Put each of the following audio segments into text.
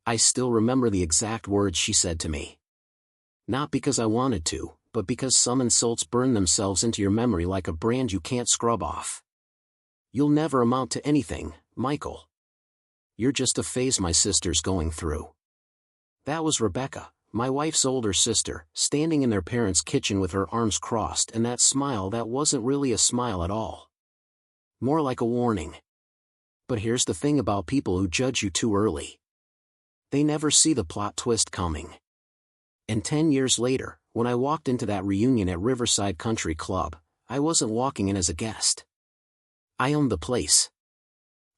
I still remember the exact words she said to me. Not because I wanted to, but because some insults burn themselves into your memory like a brand you can't scrub off. You'll never amount to anything, Michael. You're just a phase my sister's going through. That was Rebecca, my wife's older sister, standing in their parents' kitchen with her arms crossed and that smile that wasn't really a smile at all. More like a warning. But here's the thing about people who judge you too early. They never see the plot twist coming. And 10 years later, when I walked into that reunion at Riverside Country Club, I wasn't walking in as a guest. I owned the place.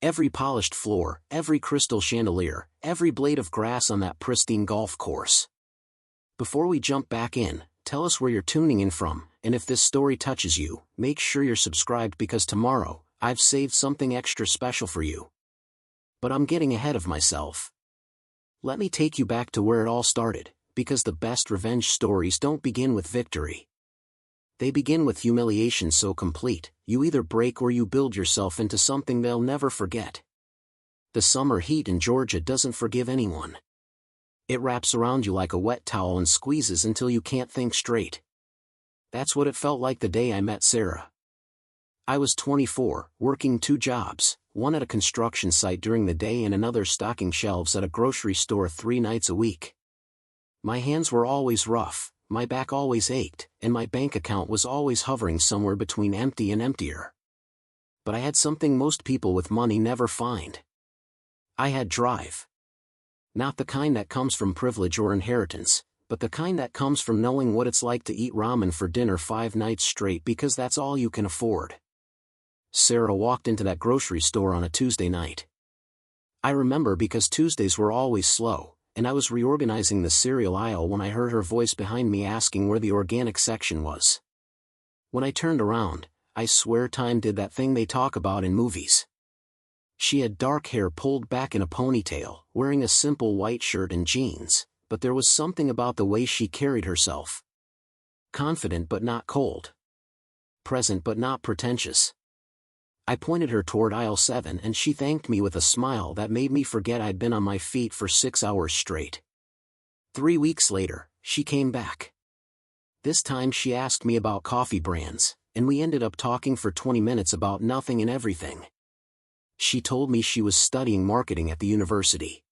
Every polished floor, every crystal chandelier, every blade of grass on that pristine golf course. Before we jump back in, tell us where you're tuning in from, and if this story touches you, make sure you're subscribed because tomorrow, I've saved something extra special for you. But I'm getting ahead of myself. Let me take you back to where it all started, because the best revenge stories don't begin with victory. They begin with humiliation so complete, you either break or you build yourself into something they'll never forget. The summer heat in Georgia doesn't forgive anyone. It wraps around you like a wet towel and squeezes until you can't think straight. That's what it felt like the day I met Sarah. I was 24, working 2 jobs, one at a construction site during the day and another stocking shelves at a grocery store 3 nights a week. My hands were always rough, my back always ached, and my bank account was always hovering somewhere between empty and emptier. But I had something most people with money never find. I had drive. Not the kind that comes from privilege or inheritance, but the kind that comes from knowing what it's like to eat ramen for dinner 5 nights straight because that's all you can afford. Sarah walked into that grocery store on a Tuesday night. I remember because Tuesdays were always slow, and I was reorganizing the cereal aisle when I heard her voice behind me asking where the organic section was. When I turned around, I swear time did that thing they talk about in movies. She had dark hair pulled back in a ponytail, wearing a simple white shirt and jeans, but there was something about the way she carried herself. Confident but not cold. Present but not pretentious. I pointed her toward aisle 7 and she thanked me with a smile that made me forget I'd been on my feet for 6 hours straight. 3 weeks later, she came back. This time she asked me about coffee brands, and we ended up talking for 20 minutes about nothing and everything. She told me she was studying marketing at the university.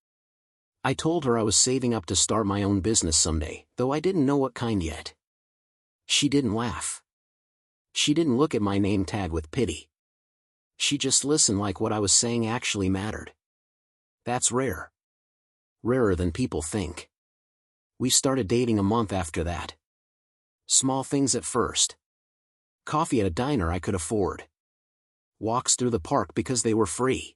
I told her I was saving up to start my own business someday, though I didn't know what kind yet. She didn't laugh. She didn't look at my name tag with pity. She just listened like what I was saying actually mattered. That's rare. Rarer than people think. We started dating a month after that. Small things at first. Coffee at a diner I could afford. Walks through the park because they were free.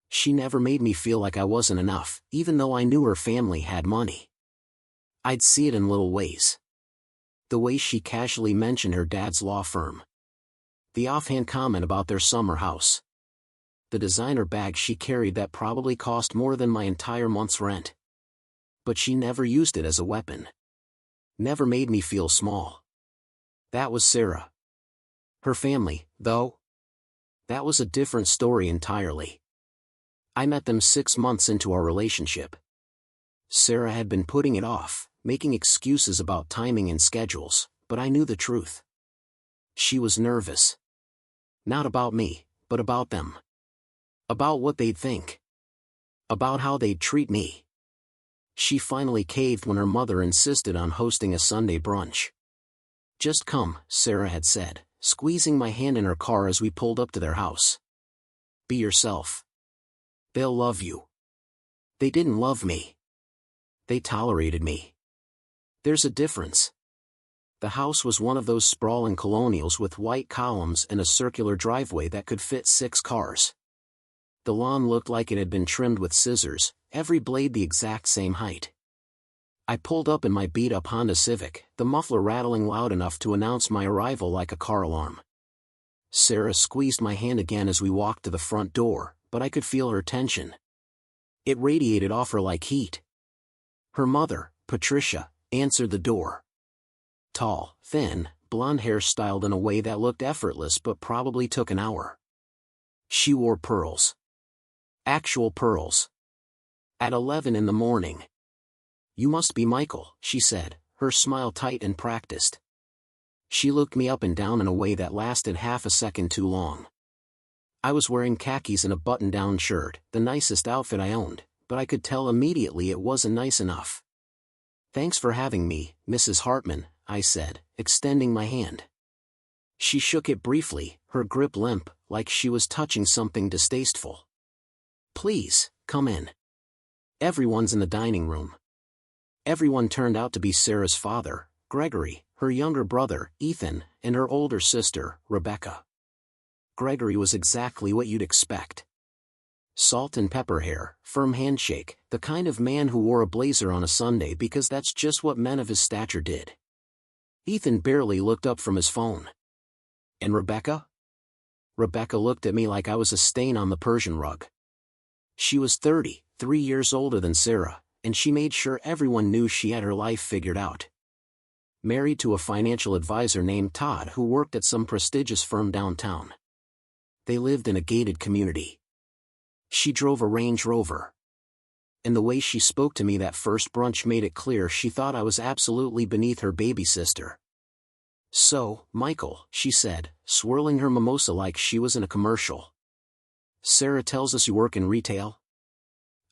She never made me feel like I wasn't enough, even though I knew her family had money. I'd see it in little ways. The way she casually mentioned her dad's law firm. The offhand comment about their summer house. The designer bag she carried that probably cost more than my entire month's rent. But she never used it as a weapon. Never made me feel small. That was Sarah. Her family, though? That was a different story entirely. I met them 6 months into our relationship. Sarah had been putting it off, making excuses about timing and schedules, but I knew the truth. She was nervous. Not about me, but about them. About what they'd think. About how they'd treat me. She finally caved when her mother insisted on hosting a Sunday brunch. Just come, Sarah had said, squeezing my hand in her car as we pulled up to their house. Be yourself. They'll love you. They didn't love me. They tolerated me. There's a difference. The house was one of those sprawling colonials with white columns and a circular driveway that could fit 6 cars. The lawn looked like it had been trimmed with scissors, every blade the exact same height. I pulled up in my beat-up Honda Civic, the muffler rattling loud enough to announce my arrival like a car alarm. Sarah squeezed my hand again as we walked to the front door, but I could feel her tension. It radiated off her like heat. Her mother, Patricia, answered the door. Tall, thin, blonde hair styled in a way that looked effortless but probably took an hour. She wore pearls. Actual pearls. At 11 in the morning. You must be Michael, she said, her smile tight and practiced. She looked me up and down in a way that lasted half a second too long. I was wearing khakis and a button-down shirt, the nicest outfit I owned, but I could tell immediately it wasn't nice enough. Thanks for having me, Mrs. Hartman, I said, extending my hand. She shook it briefly, her grip limp, like she was touching something distasteful. Please, come in. Everyone's in the dining room. Everyone turned out to be Sarah's father, Gregory, her younger brother, Ethan, and her older sister, Rebecca. Gregory was exactly what you'd expect. Salt and pepper hair, firm handshake, the kind of man who wore a blazer on a Sunday because that's just what men of his stature did. Ethan barely looked up from his phone. And Rebecca? Rebecca looked at me like I was a stain on the Persian rug. She was 3 years older than Sarah, and she made sure everyone knew she had her life figured out. Married to a financial advisor named Todd who worked at some prestigious firm downtown. They lived in a gated community. She drove a Range Rover. And the way she spoke to me that first brunch made it clear she thought I was absolutely beneath her baby sister. So, Michael, she said, swirling her mimosa like she was in a commercial. Sarah tells us you work in retail?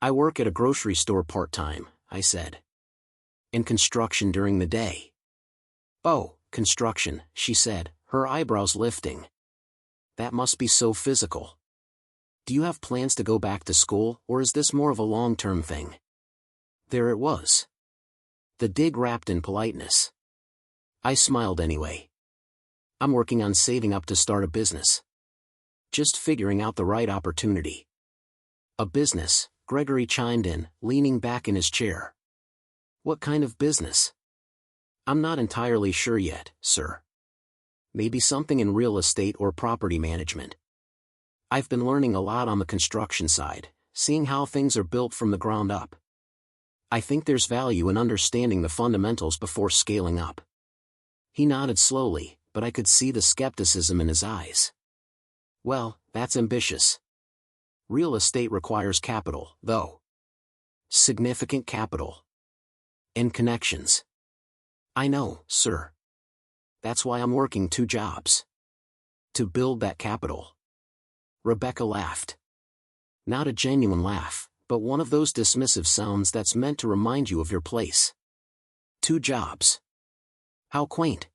I work at a grocery store part-time, I said. In construction during the day. Oh, construction, she said, her eyebrows lifting. That must be so physical. Do you have plans to go back to school, or is this more of a long-term thing? There it was. The dig wrapped in politeness. I smiled anyway. I'm working on saving up to start a business. Just figuring out the right opportunity. A business, Gregory chimed in, leaning back in his chair. What kind of business? I'm not entirely sure yet, sir. Maybe something in real estate or property management. I've been learning a lot on the construction side, seeing how things are built from the ground up. I think there's value in understanding the fundamentals before scaling up. He nodded slowly, but I could see the skepticism in his eyes. Well, that's ambitious. Real estate requires capital, though. Significant capital. And connections. I know, sir. That's why I'm working 2 jobs. To build that capital. Rebecca laughed. Not a genuine laugh, but one of those dismissive sounds that's meant to remind you of your place. 2 jobs. How quaint.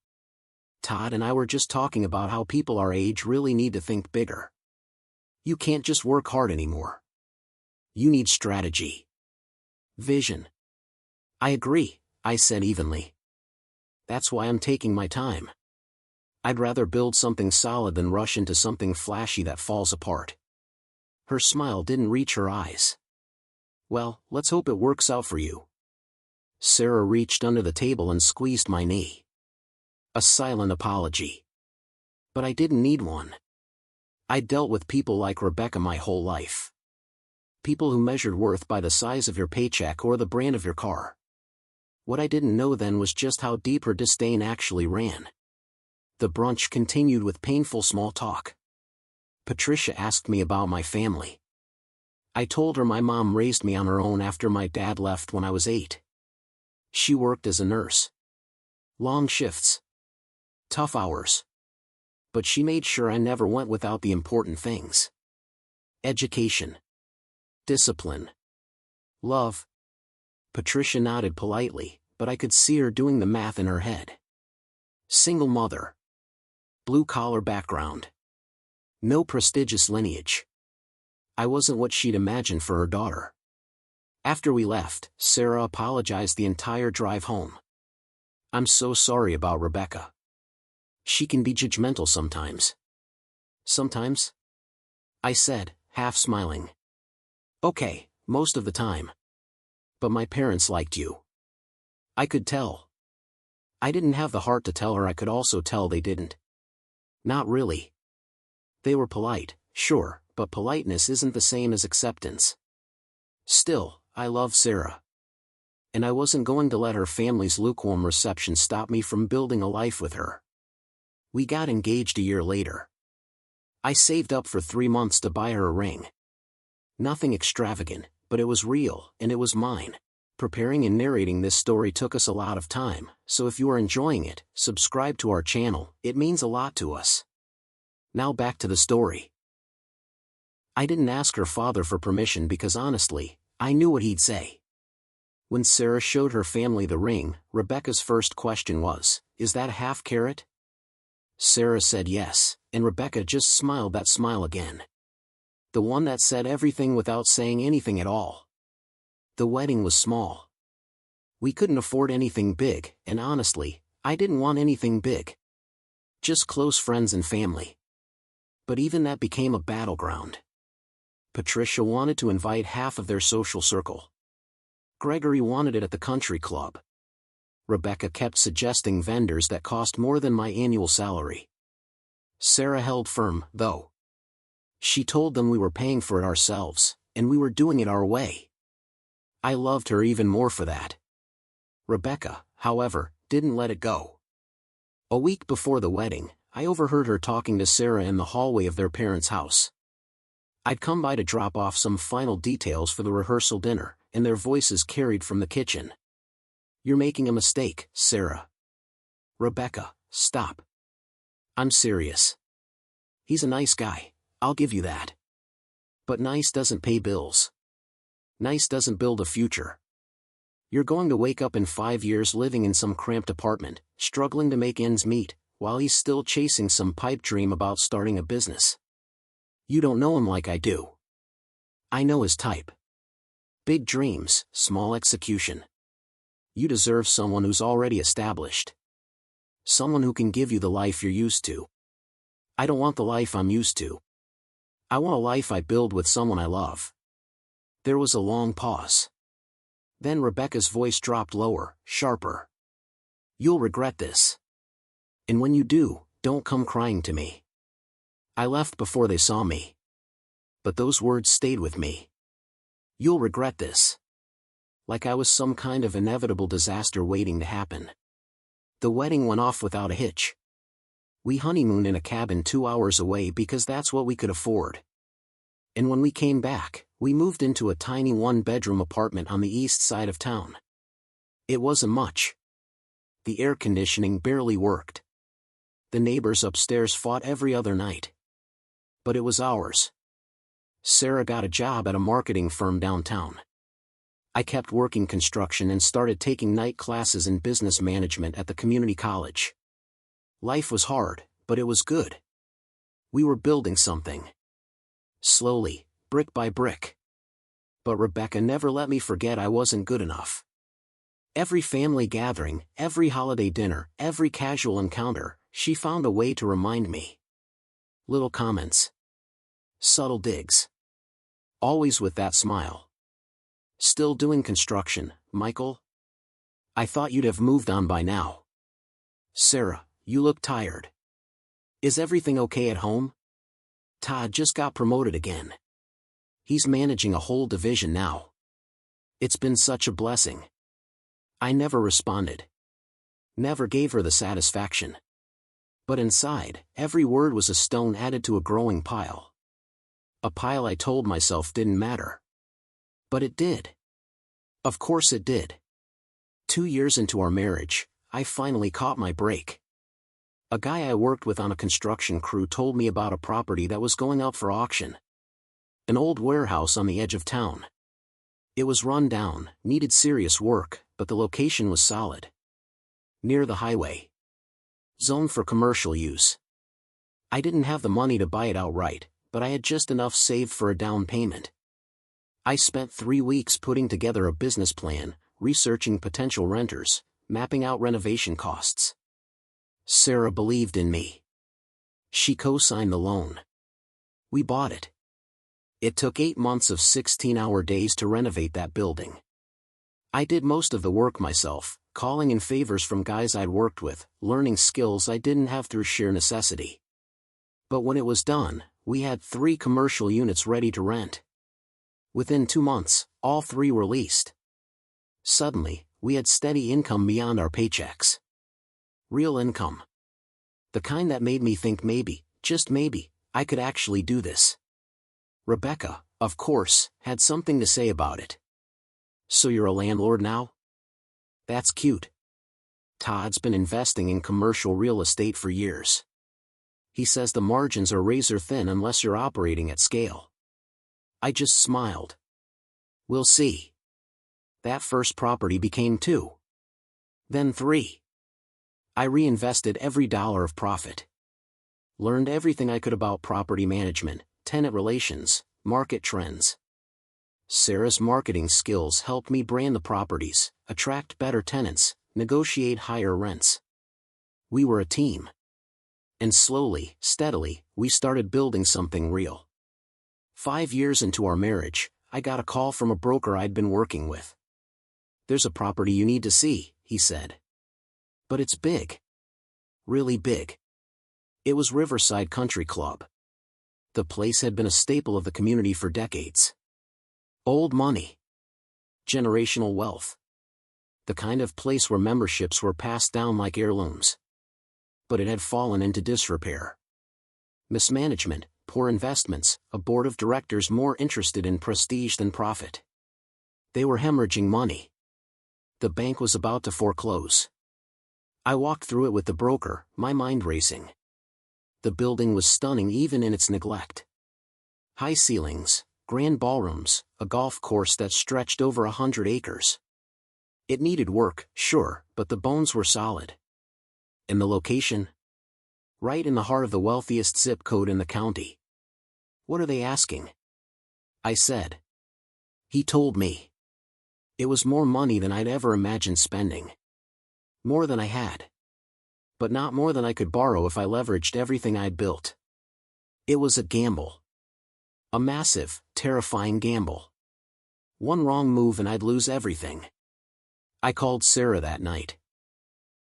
Todd and I were just talking about how people our age really need to think bigger. You can't just work hard anymore. You need strategy. Vision. I agree, I said evenly. That's why I'm taking my time. I'd rather build something solid than rush into something flashy that falls apart. Her smile didn't reach her eyes. Well, let's hope it works out for you. Sarah reached under the table and squeezed my knee. A silent apology. But I didn't need one. I'd dealt with people like Rebecca my whole life. People who measured worth by the size of your paycheck or the brand of your car. What I didn't know then was just how deep her disdain actually ran. The brunch continued with painful small talk. Patricia asked me about my family. I told her my mom raised me on her own after my dad left when I was 8. She worked as a nurse. Long shifts. Tough hours. But she made sure I never went without the important things. Education. Discipline. Love. Patricia nodded politely, but I could see her doing the math in her head. Single mother. Blue-collar background. No prestigious lineage. I wasn't what she'd imagined for her daughter. After we left, Sarah apologized the entire drive home. I'm so sorry about Rebecca. She can be judgmental sometimes. Sometimes? I said, half smiling. Okay, most of the time. But my parents liked you. I could tell. I didn't have the heart to tell her I could also tell they didn't. Not really. They were polite, sure, but politeness isn't the same as acceptance. Still, I love Sarah. And I wasn't going to let her family's lukewarm reception stop me from building a life with her. We got engaged a year later. I saved up for 3 months to buy her a ring. Nothing extravagant, but it was real, and it was mine. Preparing and narrating this story took us a lot of time, so if you are enjoying it, subscribe to our channel, it means a lot to us. Now back to the story. I didn't ask her father for permission because honestly, I knew what he'd say. When Sarah showed her family the ring, Rebecca's first question was, "Is that a half carat?" Sarah said yes, and Rebecca just smiled that smile again. The one that said everything without saying anything at all. The wedding was small. We couldn't afford anything big, and honestly, I didn't want anything big. Just close friends and family. But even that became a battleground. Patricia wanted to invite half of their social circle. Gregory wanted it at the country club. Rebecca kept suggesting vendors that cost more than my annual salary. Sarah held firm, though. She told them we were paying for it ourselves, and we were doing it our way. I loved her even more for that. Rebecca, however, didn't let it go. A week before the wedding, I overheard her talking to Sarah in the hallway of their parents' house. I'd come by to drop off some final details for the rehearsal dinner, and their voices carried from the kitchen. "You're making a mistake, Sarah." "Rebecca, stop. I'm serious. He's a nice guy, I'll give you that. But nice doesn't pay bills. Nice doesn't build a future. You're going to wake up in 5 years living in some cramped apartment, struggling to make ends meet, while he's still chasing some pipe dream about starting a business. You don't know him like I do. I know his type. Big dreams, small execution. You deserve someone who's already established. Someone who can give you the life you're used to. I don't want the life I'm used to. I want a life I build with someone I love." There was a long pause. Then Rebecca's voice dropped lower, sharper. "You'll regret this. And when you do, don't come crying to me." I left before they saw me. But those words stayed with me. "You'll regret this." Like I was some kind of inevitable disaster waiting to happen. The wedding went off without a hitch. We honeymooned in a cabin 2 hours away because that's what we could afford. And when we came back, we moved into a tiny one-bedroom apartment on the east side of town. It wasn't much. The air conditioning barely worked. The neighbors upstairs fought every other night. But it was ours. Sarah got a job at a marketing firm downtown. I kept working construction and started taking night classes in business management at the community college. Life was hard, but it was good. We were building something. Slowly, brick by brick. But Rebecca never let me forget I wasn't good enough. Every family gathering, every holiday dinner, every casual encounter, she found a way to remind me. Little comments. Subtle digs. Always with that smile. "Still doing construction, Michael? I thought you'd have moved on by now. Sarah, you look tired. Is everything okay at home? Todd just got promoted again. He's managing a whole division now. It's been such a blessing." I never responded. Never gave her the satisfaction. But inside, every word was a stone added to a growing pile. A pile I told myself didn't matter. But it did. Of course it did. 2 years into our marriage, I finally caught my break. A guy I worked with on a construction crew told me about a property that was going up for auction. An old warehouse on the edge of town. It was run down, needed serious work, but the location was solid. Near the highway. Zoned for commercial use. I didn't have the money to buy it outright, but I had just enough saved for a down payment. I spent 3 weeks putting together a business plan, researching potential renters, mapping out renovation costs. Sarah believed in me. She co-signed the loan. We bought it. It took 8 months of 16-hour days to renovate that building. I did most of the work myself, calling in favors from guys I'd worked with, learning skills I didn't have through sheer necessity. But when it was done, we had 3 commercial units ready to rent. Within 2 months, all 3 were leased. Suddenly, we had steady income beyond our paychecks. Real income. The kind that made me think maybe, just maybe, I could actually do this. Rebecca, Of course, had something to say about it. So you're a landlord now? That's cute. Todd's been investing in commercial real estate for years. He says the margins are razor thin unless you're operating at scale. I just smiled. We'll see. That first property became 2. Then 3. I reinvested every dollar of profit. Learned everything I could about property management, tenant relations, market trends. Sarah's marketing skills helped me brand the properties, attract better tenants, negotiate higher rents. We were a team. And slowly, steadily, we started building something real. 5 years into our marriage, I got a call from a broker I'd been working with. There's a property you need to see, he said. But it's big. Really big. It was Riverside Country Club. The place had been a staple of the community for decades. Old money. Generational wealth. The kind of place where memberships were passed down like heirlooms. But it had fallen into disrepair. Mismanagement, poor investments, a board of directors more interested in prestige than profit. They were hemorrhaging money. The bank was about to foreclose. I walked through it with the broker, my mind racing. The building was stunning even in its neglect. High ceilings, grand ballrooms, a golf course that stretched over 100 acres. It needed work, sure, but the bones were solid. And the location? Right in the heart of the wealthiest zip code in the county. What are they asking? I said. He told me. It was more money than I'd ever imagined spending. More than I had. But not more than I could borrow if I leveraged everything I'd built. It was a gamble. A massive, terrifying gamble. One wrong move and I'd lose everything. I called Sarah that night.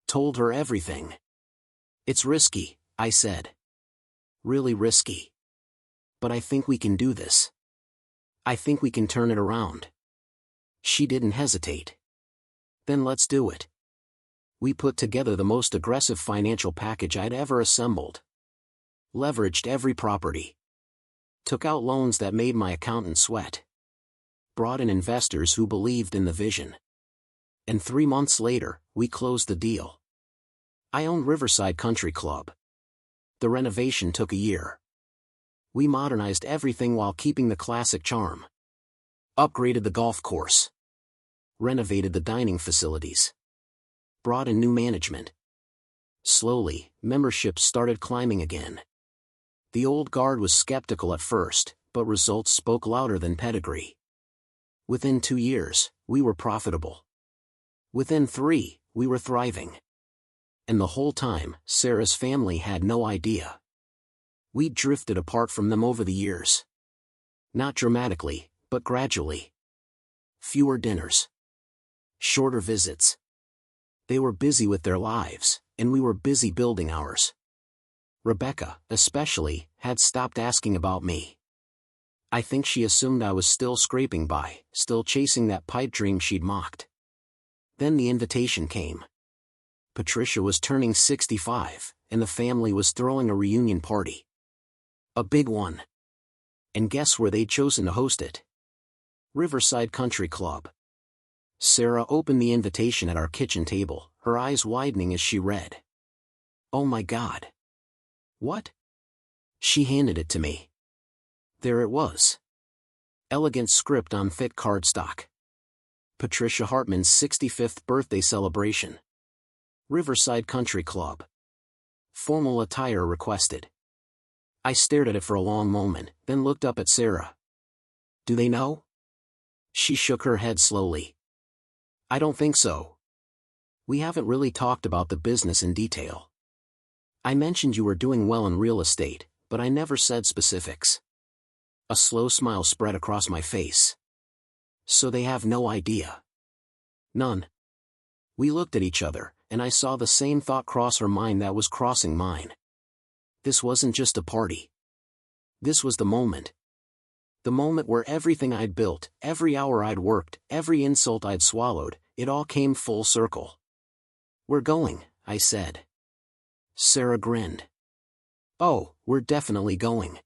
Told her everything. It's risky, I said. Really risky. But I think we can do this. I think we can turn it around. She didn't hesitate. Then let's do it. We put together the most aggressive financial package I'd ever assembled. Leveraged every property. Took out loans that made my accountant sweat. Brought in investors who believed in the vision. And 3 months later, we closed the deal. I owned Riverside Country Club. The renovation took a year. We modernized everything while keeping the classic charm. Upgraded the golf course. Renovated the dining facilities. Brought in new management. Slowly, memberships started climbing again. The old guard was skeptical at first, but results spoke louder than pedigree. Within 2 years, we were profitable. Within 3, we were thriving. And the whole time, Sarah's family had no idea. We'd drifted apart from them over the years. Not dramatically, but gradually. Fewer dinners. Shorter visits. They were busy with their lives, and we were busy building ours. Rebecca, especially, had stopped asking about me. I think she assumed I was still scraping by, still chasing that pipe dream she'd mocked. Then the invitation came. Patricia was turning 65, and the family was throwing a reunion party. A big one. And guess where they'd chosen to host it? Riverside Country Club. Sarah opened the invitation at our kitchen table, her eyes widening as she read. Oh my God. What? She handed it to me. There it was. Elegant script on thick cardstock. Patricia Hartman's 65th birthday celebration. Riverside Country Club. Formal attire requested. I stared at it for a long moment, then looked up at Sarah. Do they know? She shook her head slowly. I don't think so. We haven't really talked about the business in detail. I mentioned you were doing well in real estate, but I never said specifics. A slow smile spread across my face. So they have no idea. None. We looked at each other, and I saw the same thought cross her mind that was crossing mine. This wasn't just a party. This was the moment. The moment where everything I'd built, every hour I'd worked, every insult I'd swallowed, it all came full circle. We're going, I said. Sarah grinned. Oh, we're definitely going.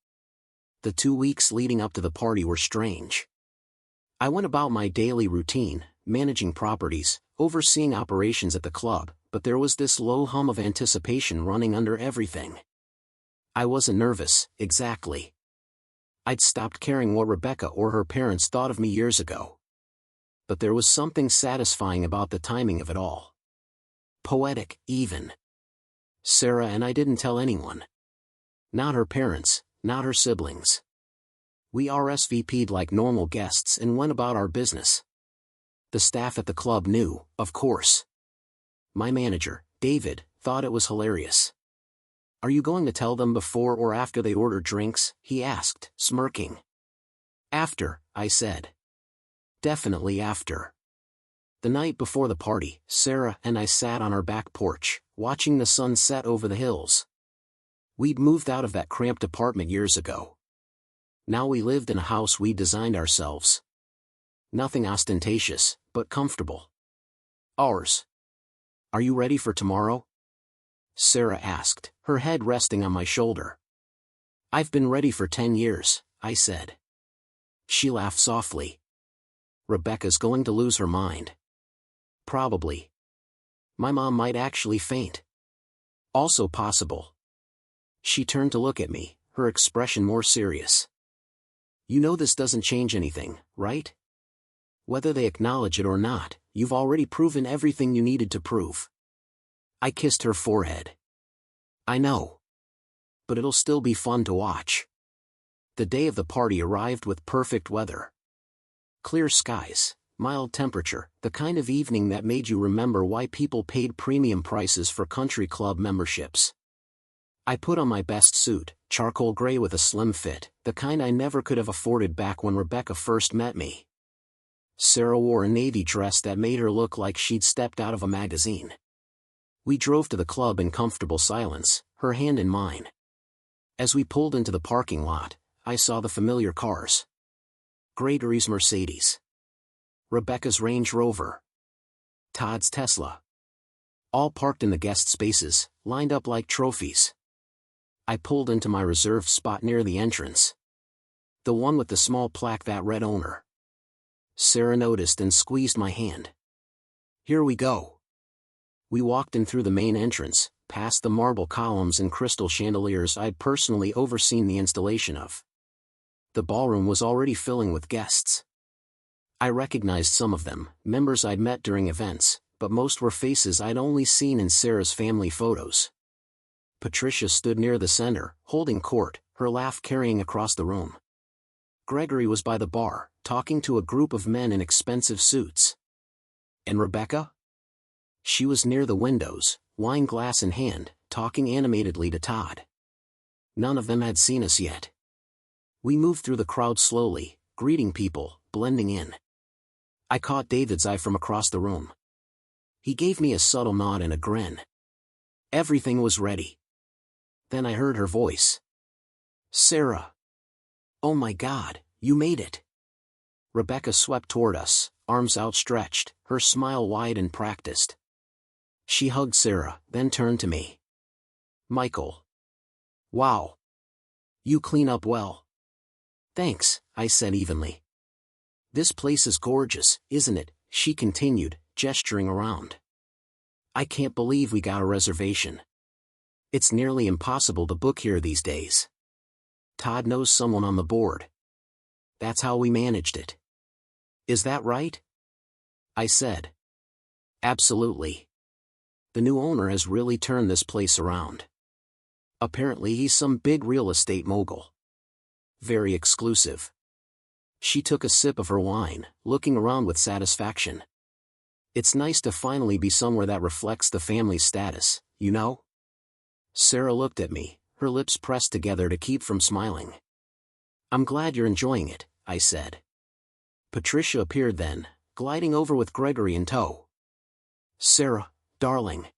The 2 weeks leading up to the party were strange. I went about my daily routine, managing properties, overseeing operations at the club, but there was this low hum of anticipation running under everything. I wasn't nervous, exactly. I'd stopped caring what Rebecca or her parents thought of me years ago. But there was something satisfying about the timing of it all. Poetic, even. Sarah and I didn't tell anyone. Not her parents, not her siblings. We RSVP'd like normal guests and went about our business. The staff at the club knew, of course. My manager, David, thought it was hilarious. "Are you going to tell them before or after they order drinks?" he asked, smirking. "After," I said. "Definitely after." The night before the party, Sarah and I sat on our back porch, watching the sun set over the hills. We'd moved out of that cramped apartment years ago. Now we lived in a house we designed ourselves. Nothing ostentatious, but comfortable. Ours. "Are you ready for tomorrow?" Sarah asked, her head resting on my shoulder. "I've been ready for 10 years, I said. She laughed softly. "Rebecca's going to lose her mind." "Probably. My mom might actually faint." "Also possible." She turned to look at me, her expression more serious. "You know this doesn't change anything, right? Whether they acknowledge it or not, you've already proven everything you needed to prove." I kissed her forehead. "I know. But it'll still be fun to watch." The day of the party arrived with perfect weather. Clear skies, mild temperature, the kind of evening that made you remember why people paid premium prices for country club memberships. I put on my best suit, charcoal gray with a slim fit, the kind I never could have afforded back when Rebecca first met me. Sarah wore a navy dress that made her look like she'd stepped out of a magazine. We drove to the club in comfortable silence, her hand in mine. As we pulled into the parking lot, I saw the familiar cars. Gregory's Mercedes. Rebecca's Range Rover. Todd's Tesla. All parked in the guest spaces, lined up like trophies. I pulled into my reserved spot near the entrance. The one with the small plaque that read owner. Sarah noticed and squeezed my hand. "Here we go." We walked in through the main entrance, past the marble columns and crystal chandeliers I'd personally overseen the installation of. The ballroom was already filling with guests. I recognized some of them, members I'd met during events, but most were faces I'd only seen in Sarah's family photos. Patricia stood near the center, holding court, her laugh carrying across the room. Gregory was by the bar, talking to a group of men in expensive suits. And Rebecca? She was near the windows, wine glass in hand, talking animatedly to Todd. None of them had seen us yet. We moved through the crowd slowly, greeting people, blending in. I caught David's eye from across the room. He gave me a subtle nod and a grin. Everything was ready. Then I heard her voice. "Sarah. Oh my God, you made it." Rebecca swept toward us, arms outstretched, her smile wide and practiced. She hugged Sarah, then turned to me. "Michael. Wow. You clean up well." "Thanks," I said evenly. "This place is gorgeous, isn't it?" she continued, gesturing around. "I can't believe we got a reservation. It's nearly impossible to book here these days. Todd knows someone on the board. That's how we managed it." "Is that right?" I said. "Absolutely. The new owner has really turned this place around. Apparently he's some big real estate mogul. Very exclusive." She took a sip of her wine, looking around with satisfaction. "It's nice to finally be somewhere that reflects the family's status, you know?" Sarah looked at me, her lips pressed together to keep from smiling. "I'm glad you're enjoying it," I said. Patricia appeared then, gliding over with Gregory in tow. "Sarah, darling."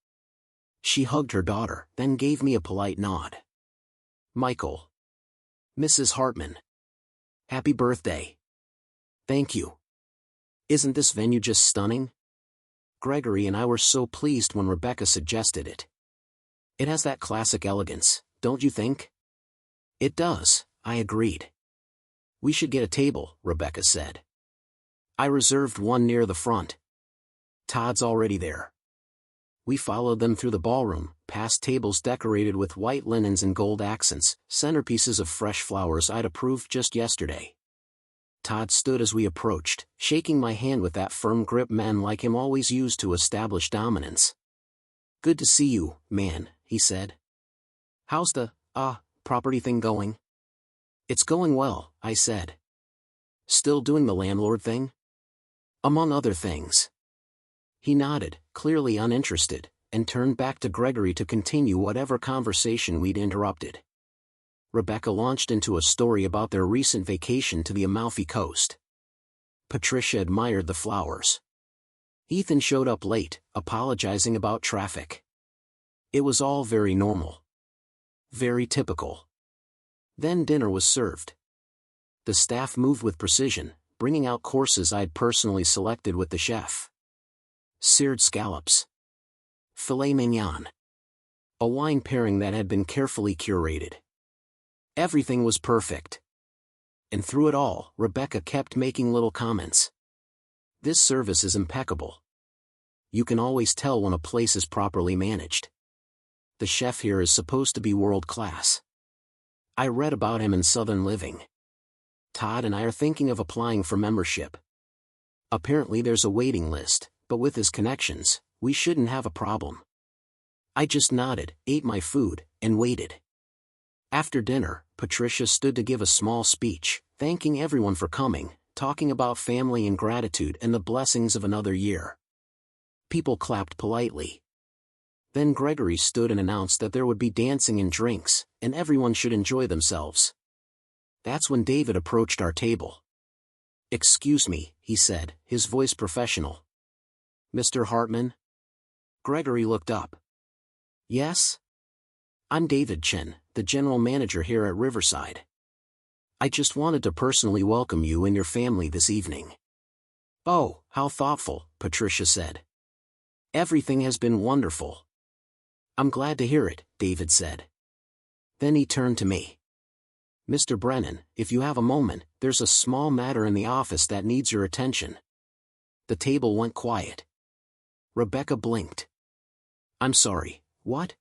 She hugged her daughter, then gave me a polite nod. "Michael. Mrs. Hartman. Happy birthday." "Thank you. Isn't this venue just stunning?" Gregory and I were so pleased when Rebecca suggested it. "It has that classic elegance, don't you think?" "It does," I agreed. We should get a table, Rebecca said. I reserved one near the front. Todd's already there. We followed them through the ballroom, past tables decorated with white linens and gold accents, centerpieces of fresh flowers I'd approved just yesterday. Todd stood as we approached, shaking my hand with that firm grip men like him always used to establish dominance. Good to see you, man, he said. How's the, property thing going? It's going well, I said. Still doing the landlord thing? Among other things. He nodded, clearly uninterested, and turned back to Gregory to continue whatever conversation we'd interrupted. Rebecca launched into a story about their recent vacation to the Amalfi Coast. Patricia admired the flowers. Ethan showed up late, apologizing about traffic. It was all very normal. Very typical. Then dinner was served. The staff moved with precision, bringing out courses I'd personally selected with the chef. Seared scallops. Filet mignon. A wine pairing that had been carefully curated. Everything was perfect. And through it all, Rebecca kept making little comments. This service is impeccable. You can always tell when a place is properly managed. The chef here is supposed to be world-class. I read about him in Southern Living. Todd and I are thinking of applying for membership. Apparently there's a waiting list, but with his connections, we shouldn't have a problem. I just nodded, ate my food, and waited. After dinner, Patricia stood to give a small speech, thanking everyone for coming, talking about family and gratitude and the blessings of another year. People clapped politely. Then Gregory stood and announced that there would be dancing and drinks, and everyone should enjoy themselves. That's when David approached our table. Excuse me, he said, his voice professional. Mr. Hartman? Gregory looked up. Yes? I'm David Chen, the general manager here at Riverside. I just wanted to personally welcome you and your family this evening. Oh, how thoughtful, Patricia said. Everything has been wonderful. I'm glad to hear it, David said. Then he turned to me. Mr. Brennan, if you have a moment, there's a small matter in the office that needs your attention. The table went quiet. Rebecca blinked. I'm sorry, what?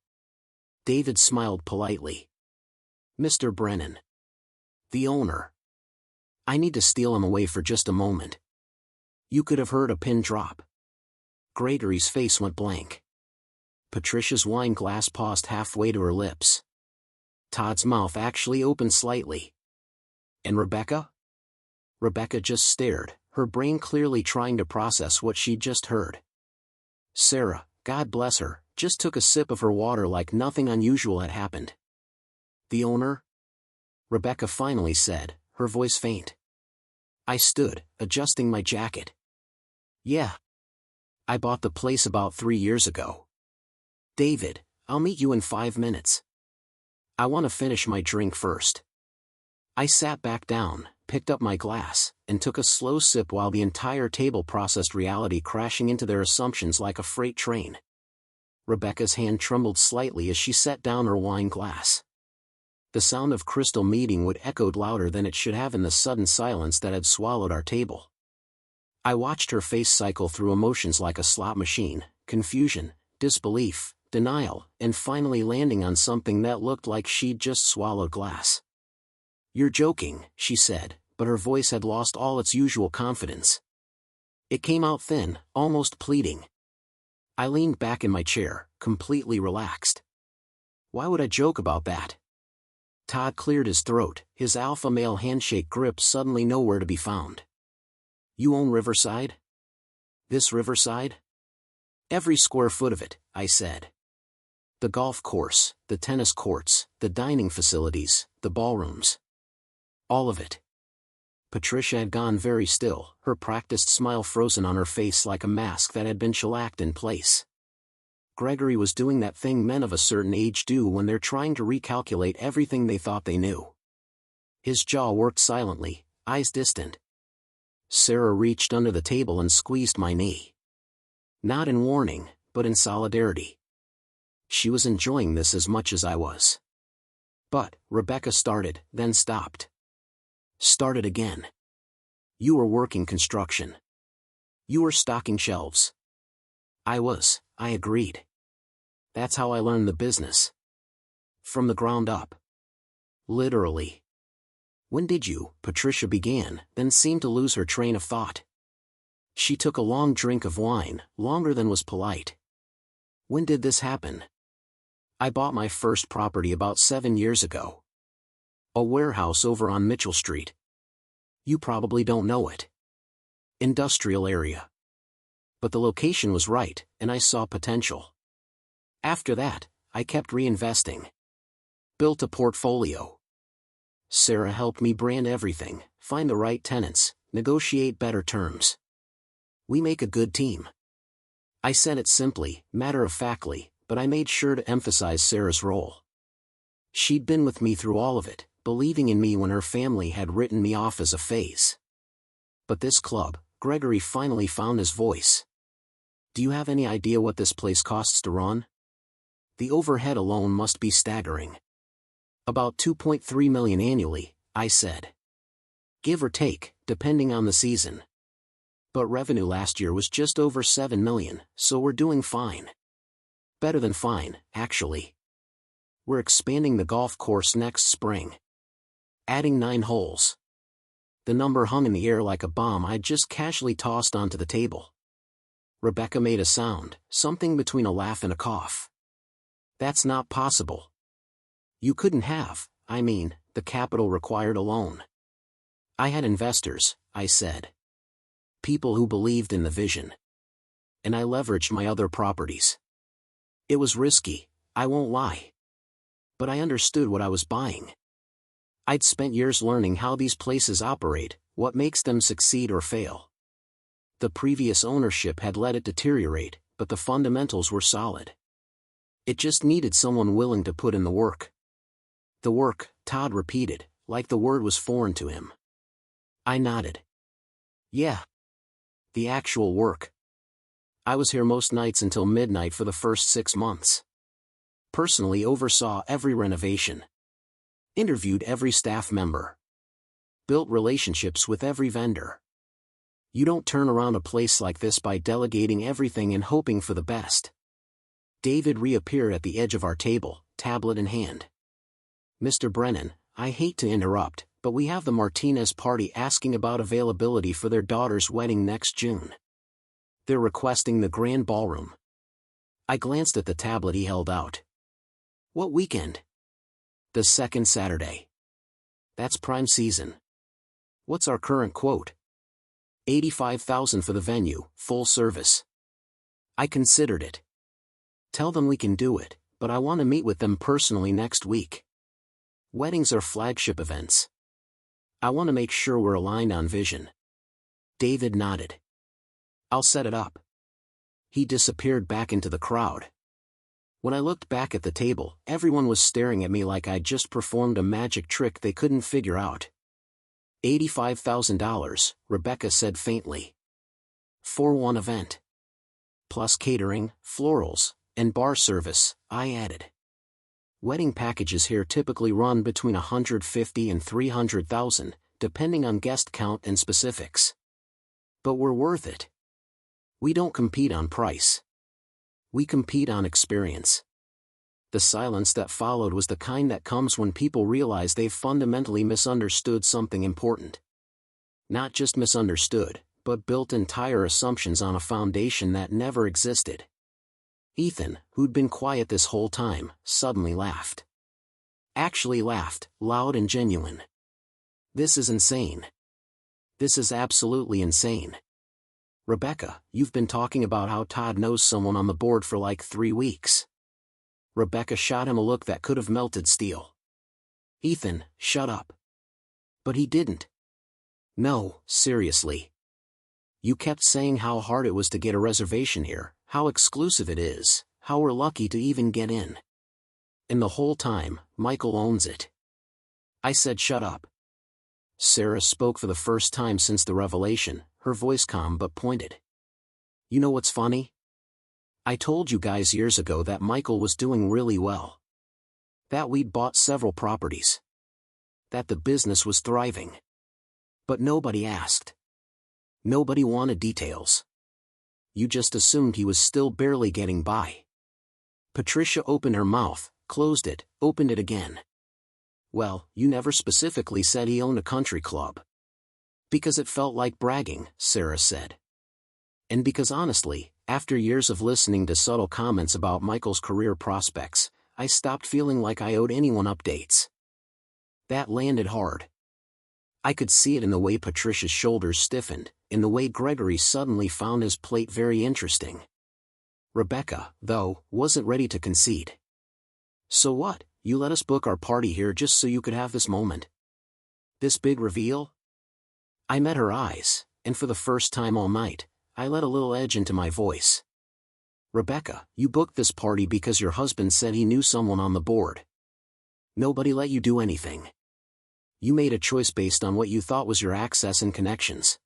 David smiled politely. Mr. Brennan. The owner. I need to steal him away for just a moment. You could have heard a pin drop. Gregory's face went blank. Patricia's wine glass paused halfway to her lips. Todd's mouth actually opened slightly. And Rebecca? Rebecca just stared, her brain clearly trying to process what she'd just heard. Sarah, God bless her, just took a sip of her water like nothing unusual had happened. The owner? Rebecca finally said, her voice faint. I stood, adjusting my jacket. Yeah. I bought the place about 3 years ago. David, I'll meet you in 5 minutes. I want to finish my drink first. I sat back down, picked up my glass, and took a slow sip while the entire table processed reality crashing into their assumptions like a freight train. Rebecca's hand trembled slightly as she set down her wine glass. The sound of crystal meeting would echoed louder than it should have in the sudden silence that had swallowed our table. I watched her face cycle through emotions like a slot machine, confusion, disbelief, denial, and finally landing on something that looked like she'd just swallowed glass. You're joking, she said, but her voice had lost all its usual confidence. It came out thin, almost pleading. I leaned back in my chair, completely relaxed. Why would I joke about that? Todd cleared his throat, his alpha male handshake grip suddenly nowhere to be found. You own Riverside? This Riverside? Every square foot of it, I said. The golf course, the tennis courts, the dining facilities, the ballrooms. All of it. Patricia had gone very still, her practiced smile frozen on her face like a mask that had been shellacked in place. Gregory was doing that thing men of a certain age do when they're trying to recalculate everything they thought they knew. His jaw worked silently, eyes distant. Sarah reached under the table and squeezed my knee. Not in warning, but in solidarity. She was enjoying this as much as I was. But, Rebecca started, then stopped. Started again. You were working construction. You were stocking shelves. I agreed. That's how I learned the business. From the ground up. Literally. When did you? Patricia began, then seemed to lose her train of thought. She took a long drink of wine, longer than was polite. When did this happen? I bought my first property about 7 years ago. A warehouse over on Mitchell Street. You probably don't know it. Industrial area. But the location was right, and I saw potential. After that, I kept reinvesting. Built a portfolio. Sarah helped me brand everything, find the right tenants, negotiate better terms. We make a good team. I said it simply, matter-of-factly, but I made sure to emphasize Sarah's role. She'd been with me through all of it, believing in me when her family had written me off as a phase. But this club, Gregory finally found his voice. Do you have any idea what this place costs to run? The overhead alone must be staggering. About $2.3 million annually, I said. Give or take, depending on the season. But revenue last year was just over $7 million, so we're doing fine. Better than fine, actually. We're expanding the golf course next spring. Adding 9 holes. The number hung in the air like a bomb I'd just casually tossed onto the table. Rebecca made a sound, something between a laugh and a cough. That's not possible. You couldn't have, the capital required alone. I had investors, I said. People who believed in the vision. And I leveraged my other properties. It was risky, I won't lie. But I understood what I was buying. I'd spent years learning how these places operate, what makes them succeed or fail. The previous ownership had let it deteriorate, but the fundamentals were solid. It just needed someone willing to put in the work. The work, Todd repeated, like the word was foreign to him. I nodded. Yeah. The actual work. I was here most nights until midnight for the first 6 months. Personally oversaw every renovation. Interviewed every staff member. Built relationships with every vendor. You don't turn around a place like this by delegating everything and hoping for the best. David reappeared at the edge of our table, tablet in hand. Mr. Brennan, I hate to interrupt, but we have the Martinez party asking about availability for their daughter's wedding next June. They're requesting the grand ballroom. I glanced at the tablet he held out. What weekend? The second Saturday. That's prime season. What's our current quote? $85,000 for the venue, full service. I considered it. Tell them we can do it, but I want to meet with them personally next week. Weddings are flagship events. I want to make sure we're aligned on vision. David nodded. I'll set it up. He disappeared back into the crowd. When I looked back at the table, everyone was staring at me like I'd just performed a magic trick they couldn't figure out. $85,000, Rebecca said faintly. For one event. Plus catering, florals, and bar service, I added. Wedding packages here typically run between $150,000 and $300,000, depending on guest count and specifics. But we're worth it. We don't compete on price. We compete on experience. The silence that followed was the kind that comes when people realize they've fundamentally misunderstood something important. Not just misunderstood, but built entire assumptions on a foundation that never existed. Ethan, who'd been quiet this whole time, suddenly laughed. Actually laughed, loud and genuine. This is insane. This is absolutely insane. Rebecca, you've been talking about how Todd knows someone on the board for like 3 weeks. Rebecca shot him a look that could have melted steel. Ethan, shut up. But he didn't. No, seriously. You kept saying how hard it was to get a reservation here, how exclusive it is, how we're lucky to even get in. And the whole time, Michael owns it. I said shut up. Sarah spoke for the first time since the revelation, her voice calm but pointed. You know what's funny? I told you guys years ago that Michael was doing really well. That we'd bought several properties. That the business was thriving. But nobody asked. Nobody wanted details. You just assumed he was still barely getting by. Patricia opened her mouth, closed it, opened it again. Well, you never specifically said he owned a country club. Because it felt like bragging, Sarah said. And because honestly, after years of listening to subtle comments about Michael's career prospects, I stopped feeling like I owed anyone updates. That landed hard. I could see it in the way Patricia's shoulders stiffened, in the way Gregory suddenly found his plate very interesting. Rebecca, though, wasn't ready to concede. So what, you let us book our party here just so you could have this moment? This big reveal? I met her eyes, and for the first time all night, I let a little edge into my voice. Rebecca, you booked this party because your husband said he knew someone on the board. Nobody let you do anything. You made a choice based on what you thought was your access and connections.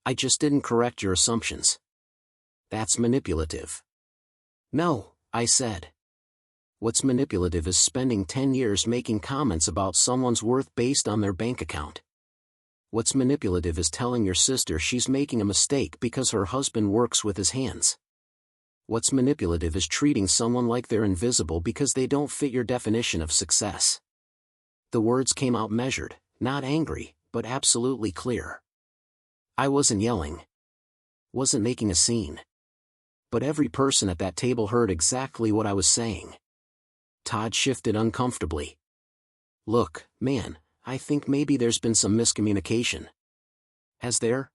I just didn't correct your assumptions. That's manipulative. No, I said. What's manipulative is spending 10 years making comments about someone's worth based on their bank account. What's manipulative is telling your sister she's making a mistake because her husband works with his hands. What's manipulative is treating someone like they're invisible because they don't fit your definition of success. The words came out measured, not angry, but absolutely clear. I wasn't yelling. Wasn't making a scene. But every person at that table heard exactly what I was saying. Todd shifted uncomfortably. Look, man, I think maybe there's been some miscommunication. Has there?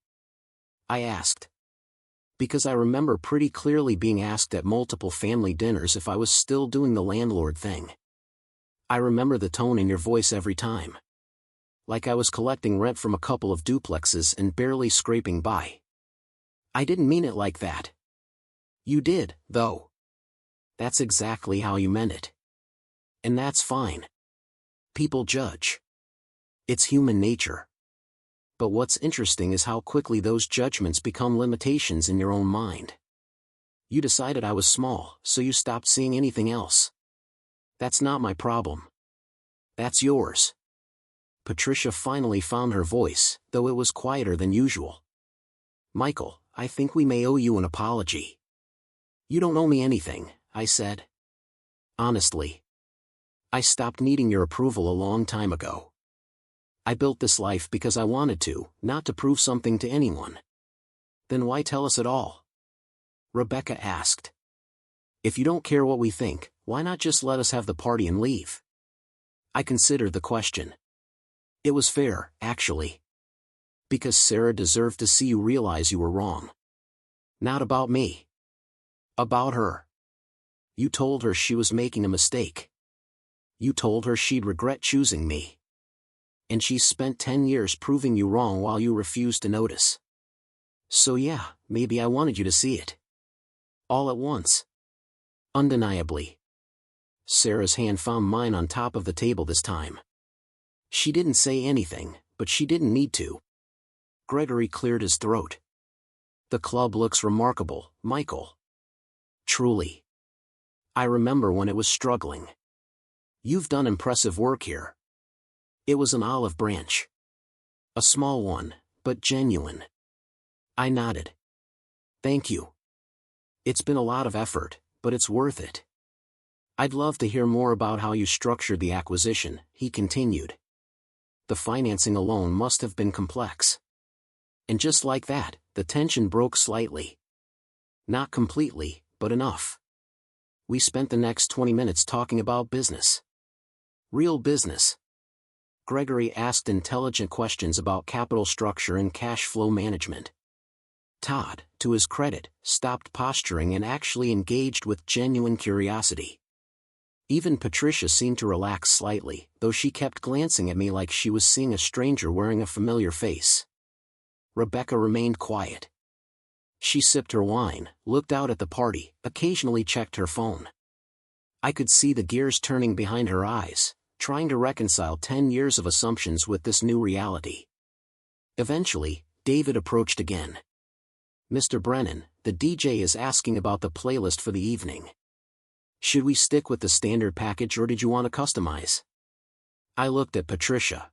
I asked. Because I remember pretty clearly being asked at multiple family dinners if I was still doing the landlord thing. I remember the tone in your voice every time. Like I was collecting rent from a couple of duplexes and barely scraping by. I didn't mean it like that. You did, though. That's exactly how you meant it. And that's fine. People judge. It's human nature. But what's interesting is how quickly those judgments become limitations in your own mind. You decided I was small, so you stopped seeing anything else. That's not my problem. That's yours. Patricia finally found her voice, though it was quieter than usual. Michael, I think we may owe you an apology. You don't owe me anything, I said. Honestly. I stopped needing your approval a long time ago. I built this life because I wanted to, not to prove something to anyone. Then why tell us at all? Rebecca asked. If you don't care what we think, why not just let us have the party and leave? I considered the question. It was fair, actually. Because Sarah deserved to see you realize you were wrong. Not about me. About her. You told her she was making a mistake. You told her she'd regret choosing me. And she spent 10 years proving you wrong while you refused to notice. So yeah, maybe I wanted you to see it. All at once. Undeniably. Sarah's hand found mine on top of the table this time. She didn't say anything, but she didn't need to. Gregory cleared his throat. The club looks remarkable, Michael. Truly. I remember when it was struggling. You've done impressive work here. It was an olive branch. A small one, but genuine. I nodded. Thank you. It's been a lot of effort, but it's worth it. I'd love to hear more about how you structured the acquisition, he continued. The financing alone must have been complex. And just like that, the tension broke slightly. Not completely, but enough. We spent the next 20 minutes talking about business. Real business. Gregory asked intelligent questions about capital structure and cash flow management. Todd, to his credit, stopped posturing and actually engaged with genuine curiosity. Even Patricia seemed to relax slightly, though she kept glancing at me like she was seeing a stranger wearing a familiar face. Rebecca remained quiet. She sipped her wine, looked out at the party, occasionally checked her phone. I could see the gears turning behind her eyes, trying to reconcile 10 years of assumptions with this new reality. Eventually, David approached again. Mr. Brennan, the DJ is asking about the playlist for the evening. Should we stick with the standard package or did you want to customize? I looked at Patricia.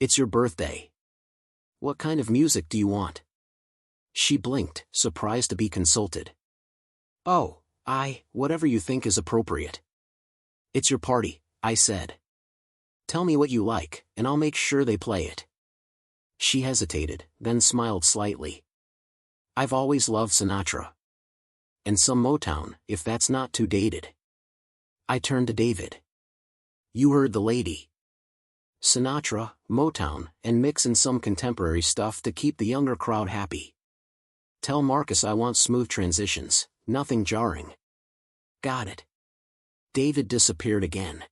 It's your birthday. What kind of music do you want? She blinked, surprised to be consulted. Oh, whatever you think is appropriate. It's your party, I said. Tell me what you like, and I'll make sure they play it. She hesitated, then smiled slightly. I've always loved Sinatra. And some Motown, if that's not too dated. I turned to David. You heard the lady. Sinatra, Motown, and mix in some contemporary stuff to keep the younger crowd happy. Tell Marcus I want smooth transitions, nothing jarring. Got it. David disappeared again.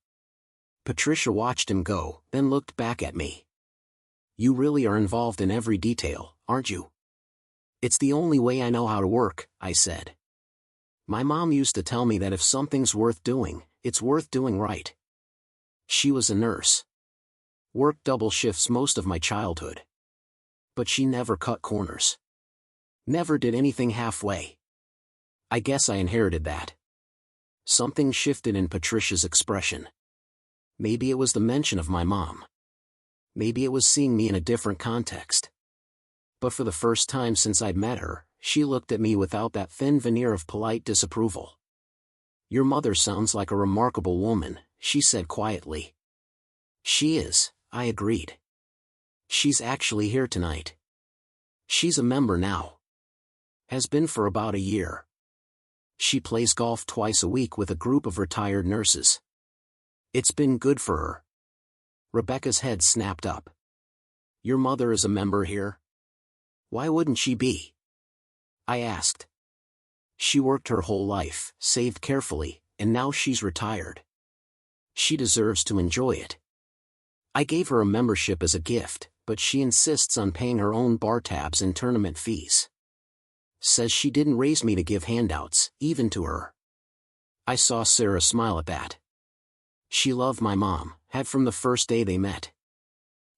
Patricia watched him go, then looked back at me. You really are involved in every detail, aren't you? It's the only way I know how to work, I said. My mom used to tell me that if something's worth doing, it's worth doing right. She was a nurse. Worked double shifts most of my childhood. But she never cut corners. Never did anything halfway. I guess I inherited that. Something shifted in Patricia's expression. Maybe it was the mention of my mom. Maybe it was seeing me in a different context. But for the first time since I'd met her, she looked at me without that thin veneer of polite disapproval. Your mother sounds like a remarkable woman, she said quietly. She is, I agreed. She's actually here tonight. She's a member now. Has been for about a year. She plays golf twice a week with a group of retired nurses. It's been good for her. Rebecca's head snapped up. Your mother is a member here? Why wouldn't she be? I asked. She worked her whole life, saved carefully, and now she's retired. She deserves to enjoy it. I gave her a membership as a gift, but she insists on paying her own bar tabs and tournament fees. Says she didn't raise me to give handouts, even to her. I saw Sarah smile at that. She loved my mom, had from the first day they met.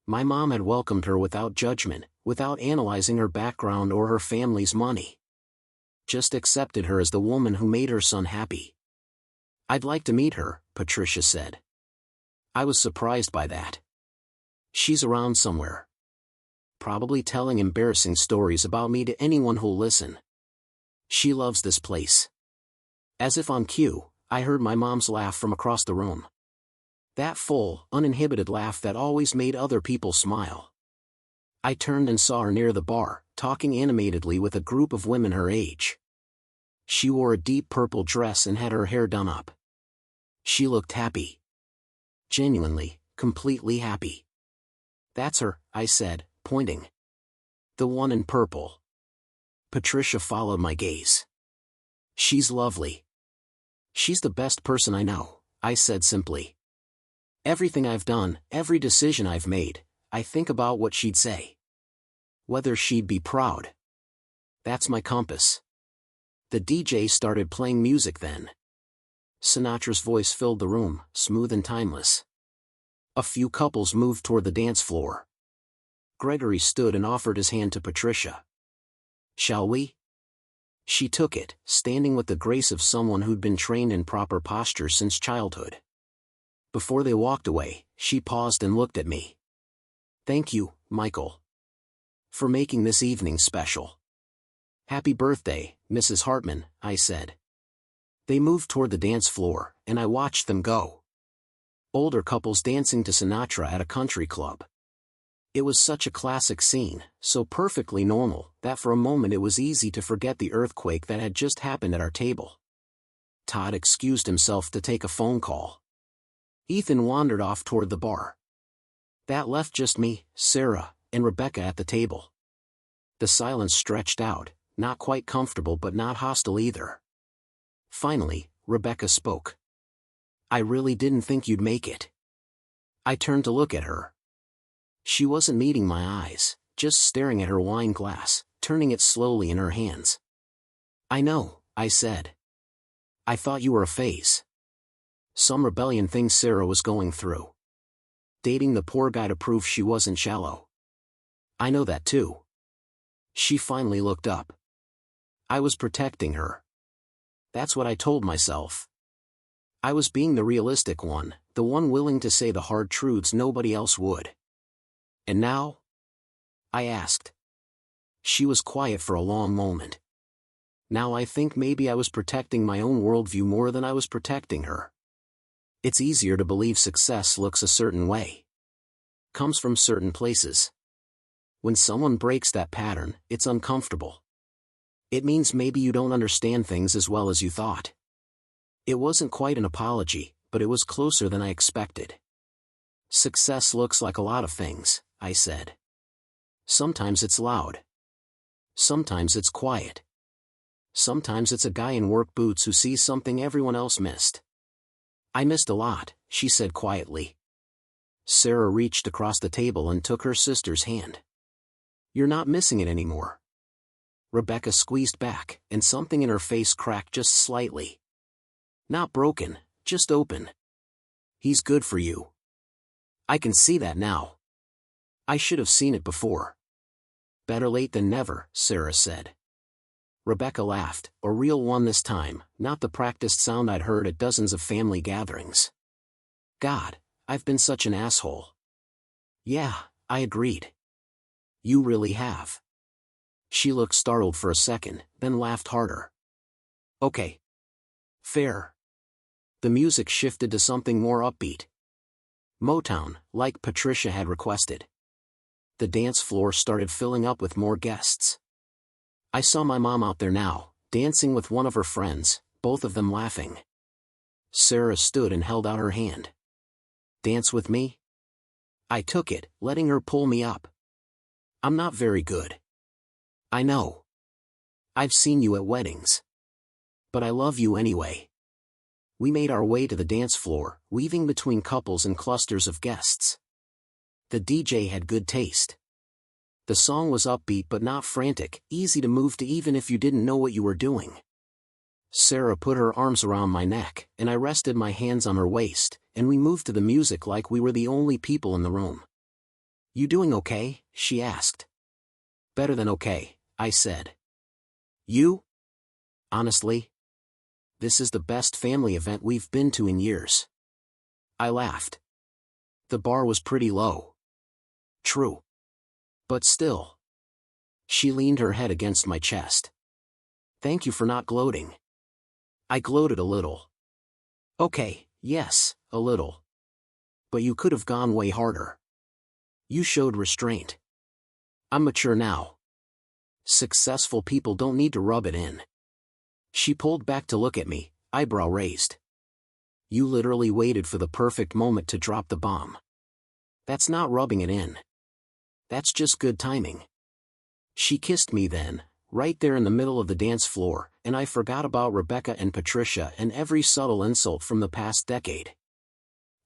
My mom had welcomed her without judgment, without analyzing her background or her family's money. Just accepted her as the woman who made her son happy. I'd like to meet her, Patricia said. I was surprised by that. She's around somewhere. Probably telling embarrassing stories about me to anyone who'll listen. She loves this place. As if on cue, I heard my mom's laugh from across the room. That full, uninhibited laugh that always made other people smile. I turned and saw her near the bar, talking animatedly with a group of women her age. She wore a deep purple dress and had her hair done up. She looked happy. Genuinely, completely happy. That's her, I said, pointing. The one in purple. Patricia followed my gaze. She's lovely. She's the best person I know, I said simply. Everything I've done, every decision I've made, I think about what she'd say. Whether she'd be proud. That's my compass. The DJ started playing music then. Sinatra's voice filled the room, smooth and timeless. A few couples moved toward the dance floor. Gregory stood and offered his hand to Patricia. Shall we? She took it, standing with the grace of someone who'd been trained in proper posture since childhood. Before they walked away, she paused and looked at me. Thank you, Michael. For making this evening special. Happy birthday, Mrs. Hartman, I said. They moved toward the dance floor, and I watched them go. Older couples dancing to Sinatra at a country club. It was such a classic scene, so perfectly normal, that for a moment it was easy to forget the earthquake that had just happened at our table. Todd excused himself to take a phone call. Ethan wandered off toward the bar. That left just me, Sarah, and Rebecca at the table. The silence stretched out, not quite comfortable but not hostile either. Finally, Rebecca spoke. I really didn't think you'd make it. I turned to look at her. She wasn't meeting my eyes, just staring at her wine glass, turning it slowly in her hands. I know, I said. I thought you were a phase. Some rebellion thing Sarah was going through. Dating the poor guy to prove she wasn't shallow. I know that too. She finally looked up. I was protecting her. That's what I told myself. I was being the realistic one, the one willing to say the hard truths nobody else would. And now? I asked. She was quiet for a long moment. Now I think maybe I was protecting my own worldview more than I was protecting her. It's easier to believe success looks a certain way. Comes from certain places. When someone breaks that pattern, it's uncomfortable. It means maybe you don't understand things as well as you thought. It wasn't quite an apology, but it was closer than I expected. Success looks like a lot of things, I said. Sometimes it's loud. Sometimes it's quiet. Sometimes it's a guy in work boots who sees something everyone else missed. I missed a lot, she said quietly. Sarah reached across the table and took her sister's hand. You're not missing it anymore. Rebecca squeezed back, and something in her face cracked just slightly. Not broken, just open. He's good for you. I can see that now. I should have seen it before. Better late than never, Sarah said. Rebecca laughed, a real one this time, not the practiced sound I'd heard at dozens of family gatherings. God, I've been such an asshole. Yeah, I agreed. You really have. She looked startled for a second, then laughed harder. Okay. Fair. The music shifted to something more upbeat. Motown, like Patricia had requested. The dance floor started filling up with more guests. I saw my mom out there now, dancing with one of her friends, both of them laughing. Sarah stood and held out her hand. Dance with me? I took it, letting her pull me up. I'm not very good. I know. I've seen you at weddings. But I love you anyway. We made our way to the dance floor, weaving between couples and clusters of guests. The DJ had good taste. The song was upbeat but not frantic, easy to move to even if you didn't know what you were doing. Sarah put her arms around my neck, and I rested my hands on her waist, and we moved to the music like we were the only people in the room. You doing okay? She asked. Better than okay, I said. You? Honestly? This is the best family event we've been to in years. I laughed. The bar was pretty low. True. But still. She leaned her head against my chest. Thank you for not gloating. I gloated a little. Okay, yes, a little. But you could have gone way harder. You showed restraint. I'm mature now. Successful people don't need to rub it in. She pulled back to look at me, eyebrow raised. You literally waited for the perfect moment to drop the bomb. That's not rubbing it in. That's just good timing. She kissed me then, right there in the middle of the dance floor, and I forgot about Rebecca and Patricia and every subtle insult from the past decade.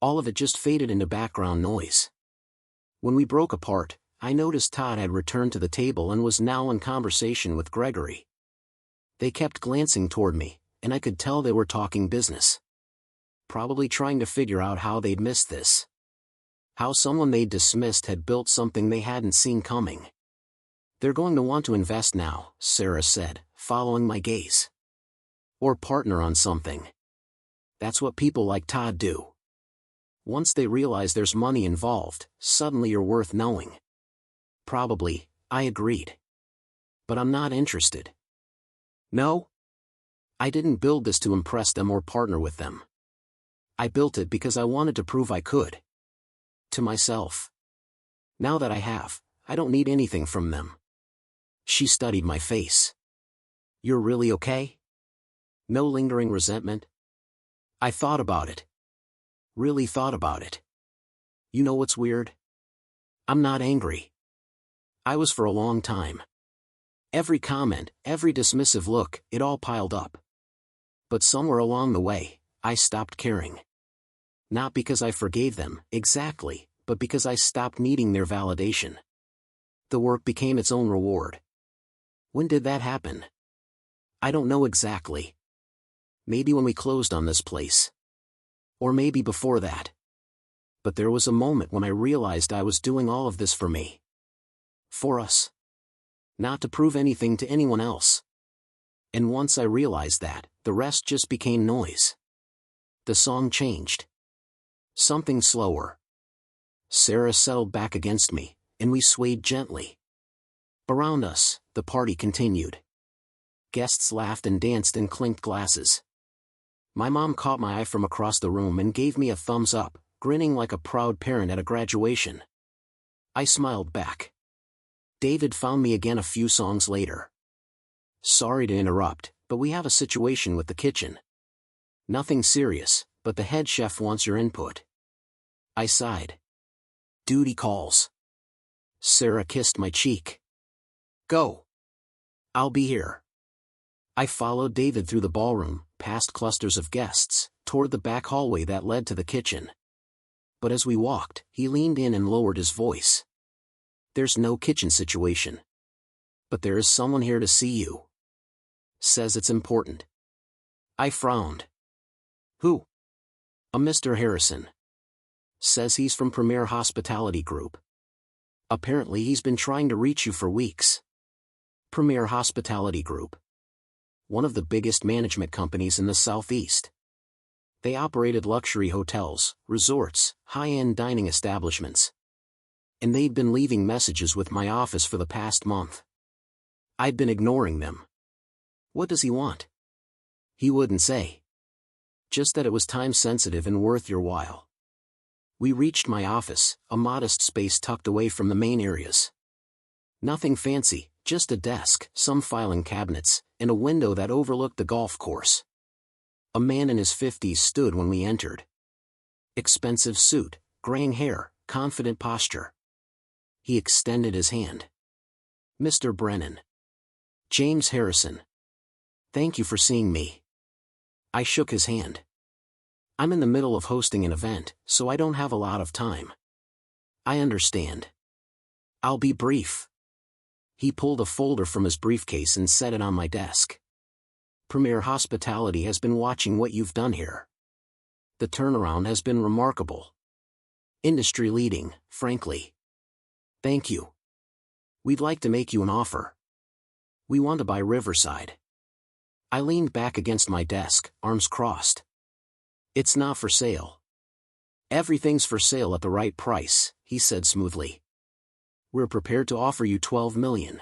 All of it just faded into background noise. When we broke apart, I noticed Todd had returned to the table and was now in conversation with Gregory. They kept glancing toward me, and I could tell they were talking business. Probably trying to figure out how they'd missed this. How someone they'd dismissed had built something they hadn't seen coming. They're going to want to invest now, Sarah said, following my gaze. Or partner on something. That's what people like Todd do. Once they realize there's money involved, suddenly you're worth knowing. Probably, I agreed. But I'm not interested. No? I didn't build this to impress them or partner with them. I built it because I wanted to prove I could. To myself. Now that I have, I don't need anything from them. She studied my face. You're really okay? No lingering resentment? I thought about it. Really thought about it. You know what's weird? I'm not angry. I was for a long time. Every comment, every dismissive look, it all piled up. But somewhere along the way, I stopped caring. Not because I forgave them, exactly, but because I stopped needing their validation. The work became its own reward. When did that happen? I don't know exactly. Maybe when we closed on this place. Or maybe before that. But there was a moment when I realized I was doing all of this for me. For us. Not to prove anything to anyone else. And once I realized that, the rest just became noise. The song changed. Something slower. Sarah settled back against me, and we swayed gently. Around us, the party continued. Guests laughed and danced and clinked glasses. My mom caught my eye from across the room and gave me a thumbs up, grinning like a proud parent at a graduation. I smiled back. David found me again a few songs later. Sorry to interrupt, but we have a situation with the kitchen. Nothing serious, but the head chef wants your input. I sighed. Duty calls. Sarah kissed my cheek. Go. I'll be here. I followed David through the ballroom, past clusters of guests, toward the back hallway that led to the kitchen. But as we walked, he leaned in and lowered his voice. There's no kitchen situation. But there is someone here to see you. Says it's important. I frowned. Who? A Mr. Harrison. Says he's from Premier Hospitality Group. Apparently he's been trying to reach you for weeks. Premier Hospitality Group. One of the biggest management companies in the Southeast. They operated luxury hotels, resorts, high-end dining establishments. And they'd been leaving messages with my office for the past month. I'd been ignoring them. What does he want? He wouldn't say. Just that it was time-sensitive and worth your while. We reached my office, a modest space tucked away from the main areas. Nothing fancy, just a desk, some filing cabinets, and a window that overlooked the golf course. A man in his 50s stood when we entered. Expensive suit, graying hair, confident posture. He extended his hand. Mr. Brennan. James Harrison. Thank you for seeing me. I shook his hand. I'm in the middle of hosting an event, so I don't have a lot of time. I understand. I'll be brief. He pulled a folder from his briefcase and set it on my desk. Premier Hospitality has been watching what you've done here. The turnaround has been remarkable. Industry-leading, frankly. Thank you. We'd like to make you an offer. We want to buy Riverside. I leaned back against my desk, arms crossed. It's not for sale. Everything's for sale at the right price, he said smoothly. We're prepared to offer you $12 million.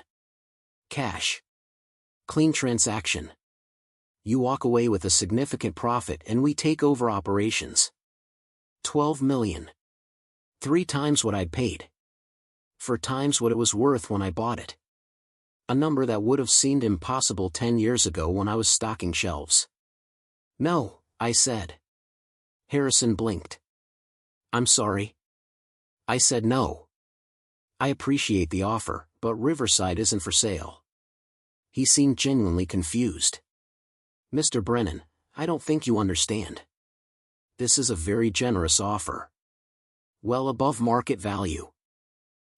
Cash. Clean transaction. You walk away with a significant profit and we take over operations. $12 million. 3 times what I'd paid. 4 times what it was worth when I bought it. A number that would have seemed impossible 10 years ago when I was stocking shelves. No, I said. Harrison blinked. I'm sorry. I said no. I appreciate the offer, but Riverside isn't for sale. He seemed genuinely confused. Mr. Brennan, I don't think you understand. This is a very generous offer. Well above market value.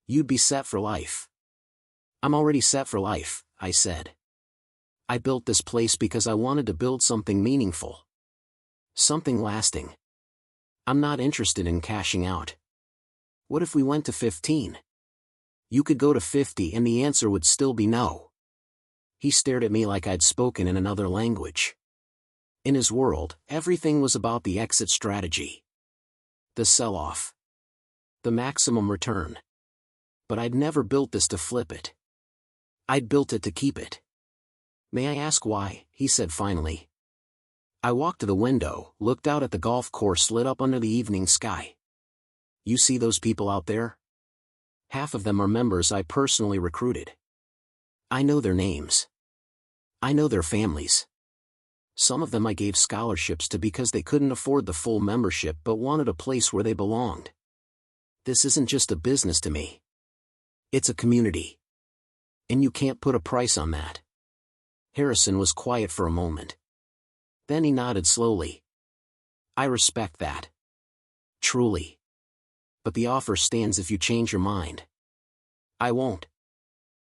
You'd be set for life. I'm already set for life, I said. I built this place because I wanted to build something meaningful. Something lasting. I'm not interested in cashing out. What if we went to 15? You could go to 50 and the answer would still be no. He stared at me like I'd spoken in another language. In his world, everything was about the exit strategy. The sell-off. The maximum return. But I'd never built this to flip it. I'd built it to keep it. May I ask why? He said finally. I walked to the window, looked out at the golf course lit up under the evening sky. You see those people out there? Half of them are members I personally recruited. I know their names. I know their families. Some of them I gave scholarships to because they couldn't afford the full membership but wanted a place where they belonged. This isn't just a business to me. It's a community. And you can't put a price on that. Harrison was quiet for a moment. Then he nodded slowly. I respect that. Truly. But the offer stands if you change your mind. I won't.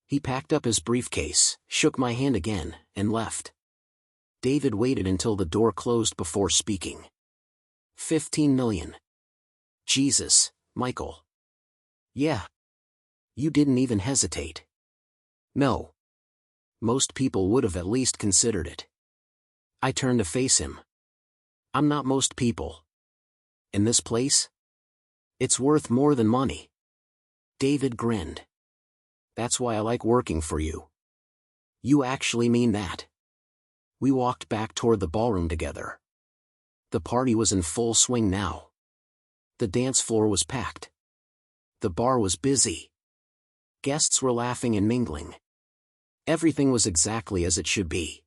He packed up his briefcase, shook my hand again, and left. David waited until the door closed before speaking. 15 million. Jesus, Michael. Yeah. You didn't even hesitate. No. Most people would have at least considered it. I turned to face him. I'm not most people. In this place? It's worth more than money. David grinned. That's why I like working for you." "You actually mean that?" We walked back toward the ballroom together. The party was in full swing now. The dance floor was packed. The bar was busy. Guests were laughing and mingling. Everything was exactly as it should be.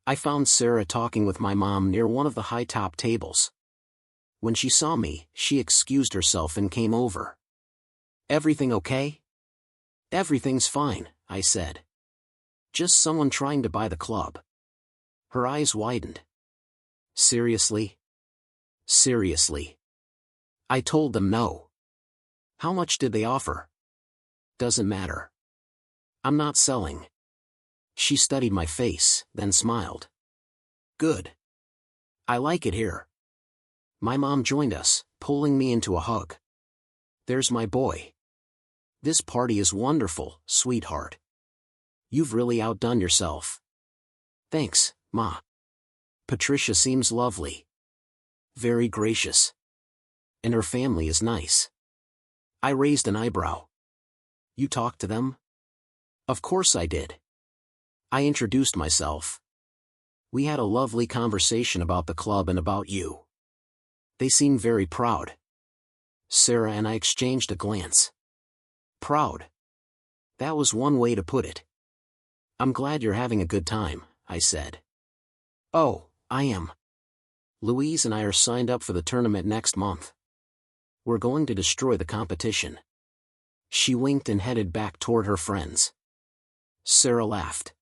I found Sarah talking with my mom near one of the high-top tables. When she saw me, she excused herself and came over. "Everything okay?" "Everything's fine," I said. "Just someone trying to buy the club." Her eyes widened. "Seriously?" "Seriously." I told them no. "How much did they offer?" "Doesn't matter. I'm not selling." She studied my face, then smiled. "Good. I like it here." My mom joined us, pulling me into a hug. "There's my boy. This party is wonderful, sweetheart. You've really outdone yourself." "Thanks, Ma. Patricia seems lovely. Very gracious. And her family is nice." I raised an eyebrow. "You talked to them?" "Of course I did. I introduced myself. We had a lovely conversation about the club and about you. They seemed very proud." Sarah and I exchanged a glance. Proud. That was one way to put it. "I'm glad you're having a good time," I said. "Oh, I am. Louise and I are signed up for the tournament next month. We're going to destroy the competition." She winked and headed back toward her friends. Sarah laughed.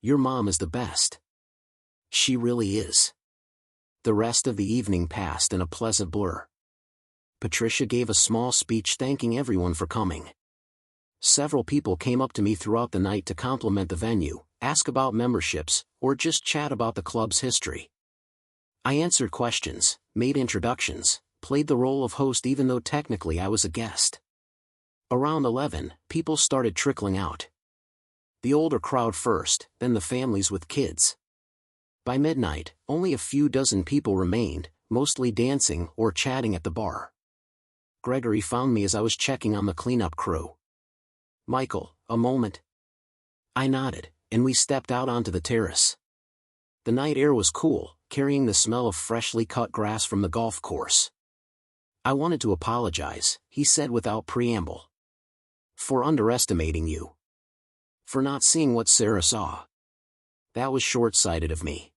"Your mom is the best." She really is. The rest of the evening passed in a pleasant blur. Patricia gave a small speech thanking everyone for coming. Several people came up to me throughout the night to compliment the venue, ask about memberships, or just chat about the club's history. I answered questions, made introductions, played the role of host even though technically I was a guest. Around 11, people started trickling out. The older crowd first, then the families with kids. By midnight, only a few dozen people remained, mostly dancing or chatting at the bar. Gregory found me as I was checking on the cleanup crew. "Michael, a moment." I nodded, and we stepped out onto the terrace. The night air was cool, carrying the smell of freshly cut grass from the golf course. "I wanted to apologize," he said without preamble. "For underestimating you. For not seeing what Sarah saw. That was short-sighted of me."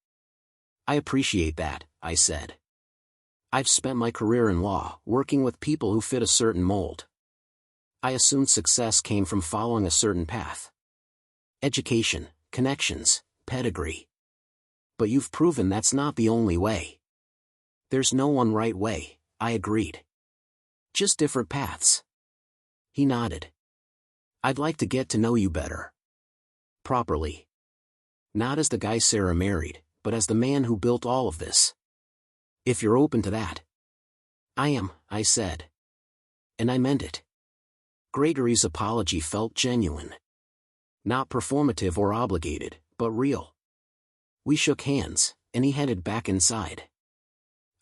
"I appreciate that," I said. "I've spent my career in law, working with people who fit a certain mold. I assumed success came from following a certain path. Education, connections, pedigree. But you've proven that's not the only way." "There's no one right way," I agreed. "Just different paths." He nodded. "I'd like to get to know you better. Properly. Not as the guy Sarah married, but as the man who built all of this. If you're open to that." "I am," I said. And I meant it. Gregory's apology felt genuine. Not performative or obligated, but real. We shook hands, and he headed back inside.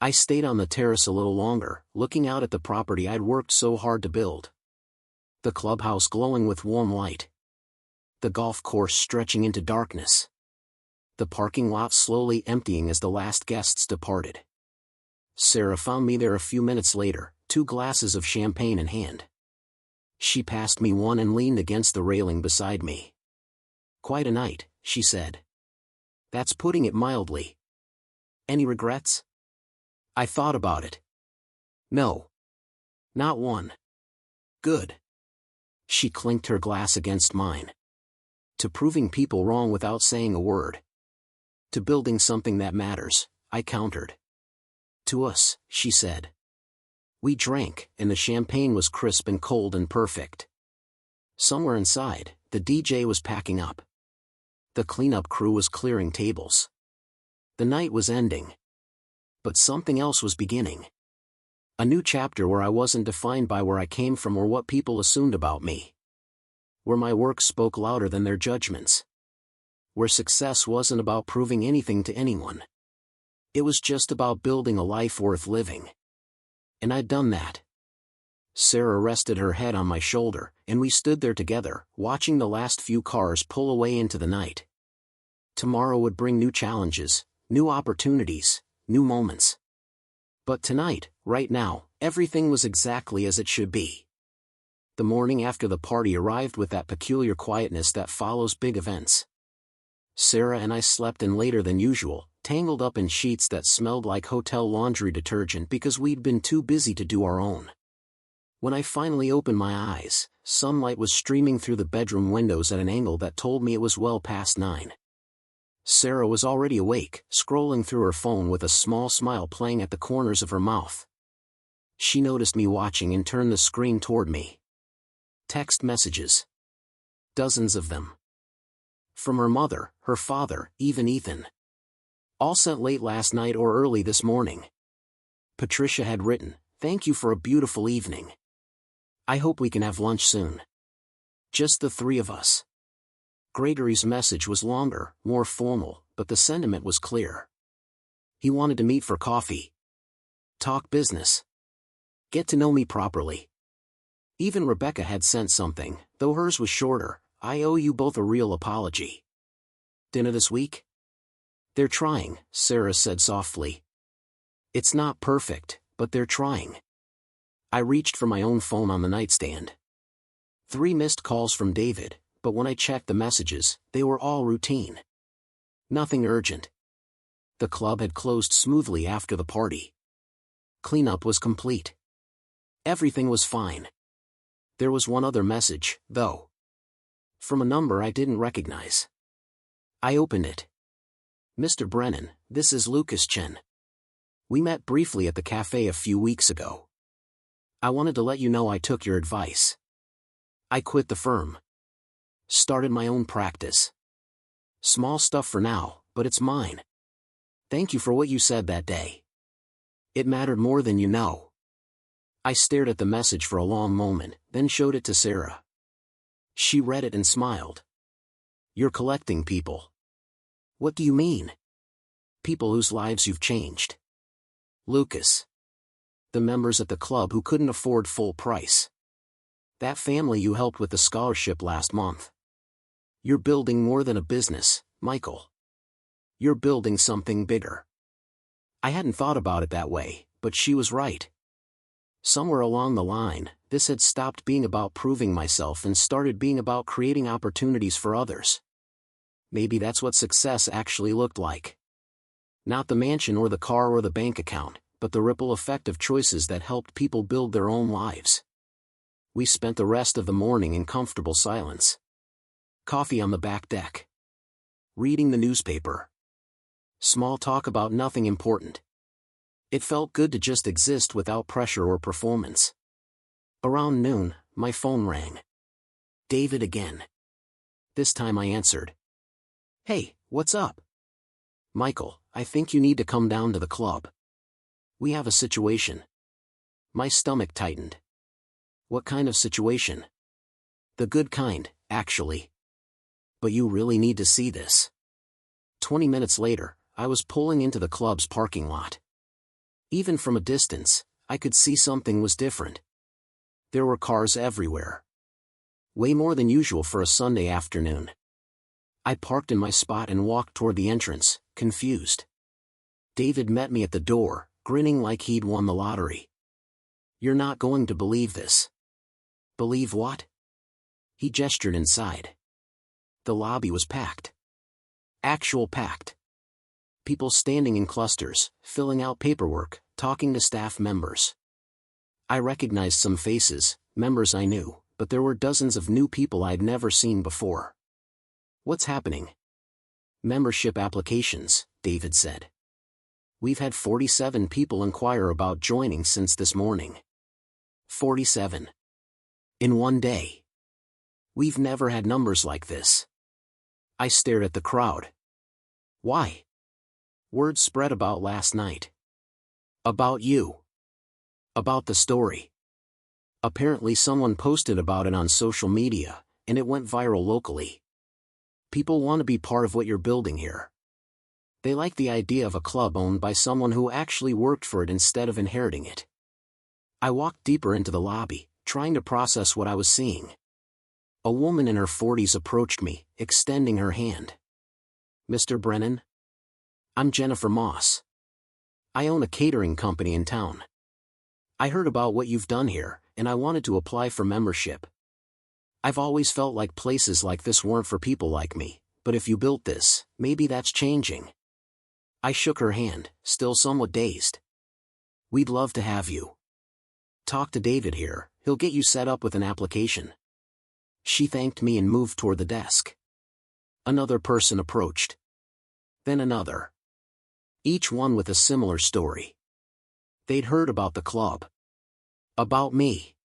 I stayed on the terrace a little longer, looking out at the property I'd worked so hard to build. The clubhouse glowing with warm light. The golf course stretching into darkness. The parking lot slowly emptying as the last guests departed. Sarah found me there a few minutes later, 2 glasses of champagne in hand. She passed me one and leaned against the railing beside me. "Quite a night," she said. "That's putting it mildly. Any regrets?" I thought about it. "No. Not one." "Good." She clinked her glass against mine. "To proving people wrong without saying a word. To building something that matters," I countered. "To us," she said. We drank, and the champagne was crisp and cold and perfect. Somewhere inside, the DJ was packing up. The cleanup crew was clearing tables. The night was ending. But something else was beginning. A new chapter where I wasn't defined by where I came from or what people assumed about me. Where my work spoke louder than their judgments. Where success wasn't about proving anything to anyone. It was just about building a life worth living. And I'd done that. Sarah rested her head on my shoulder, and we stood there together, watching the last few cars pull away into the night. Tomorrow would bring new challenges, new opportunities, new moments. But tonight, right now, everything was exactly as it should be. The morning after the party arrived with that peculiar quietness that follows big events. Sarah and I slept in later than usual, tangled up in sheets that smelled like hotel laundry detergent because we'd been too busy to do our own. When I finally opened my eyes, sunlight was streaming through the bedroom windows at an angle that told me it was well past 9. Sarah was already awake, scrolling through her phone with a small smile playing at the corners of her mouth. She noticed me watching and turned the screen toward me. Text messages. Dozens of them. From her mother, her father, even Ethan. All sent late last night or early this morning. Patricia had written, "Thank you for a beautiful evening. I hope we can have lunch soon. Just the three of us." Gregory's message was longer, more formal, but the sentiment was clear. He wanted to meet for coffee. Talk business. Get to know me properly. Even Rebecca had sent something, though hers was shorter. "I owe you both a real apology. Dinner this week?" "They're trying," Sarah said softly. "It's not perfect, but they're trying." I reached for my own phone on the nightstand. 3 missed calls from David, but when I checked the messages, they were all routine. Nothing urgent. The club had closed smoothly after the party. Cleanup was complete. Everything was fine. There was one other message, though. From a number I didn't recognize. I opened it. "Mr. Brennan, this is Lucas Chen. We met briefly at the cafe a few weeks ago. I wanted to let you know I took your advice. I quit the firm. Started my own practice. Small stuff for now, but it's mine. Thank you for what you said that day. It mattered more than you know." I stared at the message for a long moment, then showed it to Sarah. She read it and smiled. "You're collecting people." "What do you mean?" "People whose lives you've changed. Lucas. The members at the club who couldn't afford full price. That family you helped with the scholarship last month. You're building more than a business, Michael. You're building something bigger." I hadn't thought about it that way, but she was right. Somewhere along the line, this had stopped being about proving myself and started being about creating opportunities for others. Maybe that's what success actually looked like. Not the mansion or the car or the bank account, but the ripple effect of choices that helped people build their own lives. We spent the rest of the morning in comfortable silence. Coffee on the back deck. Reading the newspaper. Small talk about nothing important. It felt good to just exist without pressure or performance. Around noon, my phone rang. David again. This time I answered. "Hey, what's up?" "Michael, I think you need to come down to the club. We have a situation." My stomach tightened. "What kind of situation?" "The good kind, actually. But you really need to see this." 20 minutes later, I was pulling into the club's parking lot. Even from a distance, I could see something was different. There were cars everywhere. Way more than usual for a Sunday afternoon. I parked in my spot and walked toward the entrance, confused. David met me at the door, grinning like he'd won the lottery. "You're not going to believe this." "Believe what?" He gestured inside. The lobby was packed. Actual packed. People standing in clusters, filling out paperwork, talking to staff members. I recognized some faces, members I knew, but there were dozens of new people I'd never seen before. "What's happening?" "Membership applications," David said. "We've had 47 people inquire about joining since this morning." 47. In one day. We've never had numbers like this. I stared at the crowd. Why? Word spread about last night. About you. About the story. Apparently someone posted about it on social media, and it went viral locally. People want to be part of what you're building here. They like the idea of a club owned by someone who actually worked for it instead of inheriting it. I walked deeper into the lobby, trying to process what I was seeing. A woman in her 40s approached me, extending her hand. "Mr. Brennan? I'm Jennifer Moss. I own a catering company in town. I heard about what you've done here, and I wanted to apply for membership. I've always felt like places like this weren't for people like me, but if you built this, maybe that's changing." I shook her hand, still somewhat dazed. "We'd love to have you. Talk to David here, he'll get you set up with an application." She thanked me and moved toward the desk. Another person approached. Then another. Each one with a similar story. They'd heard about the club. About me.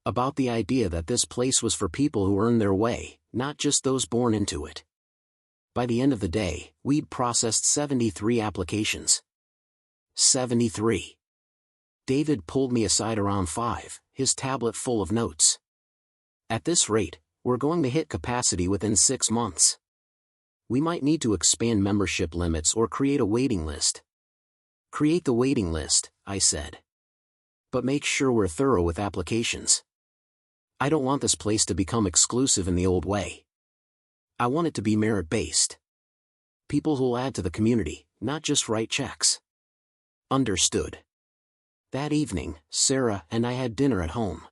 About the idea that this place was for people who earned their way, not just those born into it. By the end of the day, we'd processed 73 applications. 73. David pulled me aside around 5, his tablet full of notes. "At this rate, we're going to hit capacity within 6 months. We might need to expand membership limits or create a waiting list." "Create the waiting list," I said. "But make sure we're thorough with applications. I don't want this place to become exclusive in the old way. I want it to be merit-based. People who'll add to the community, not just write checks." "Understood." That evening, Sarah and I had dinner at home.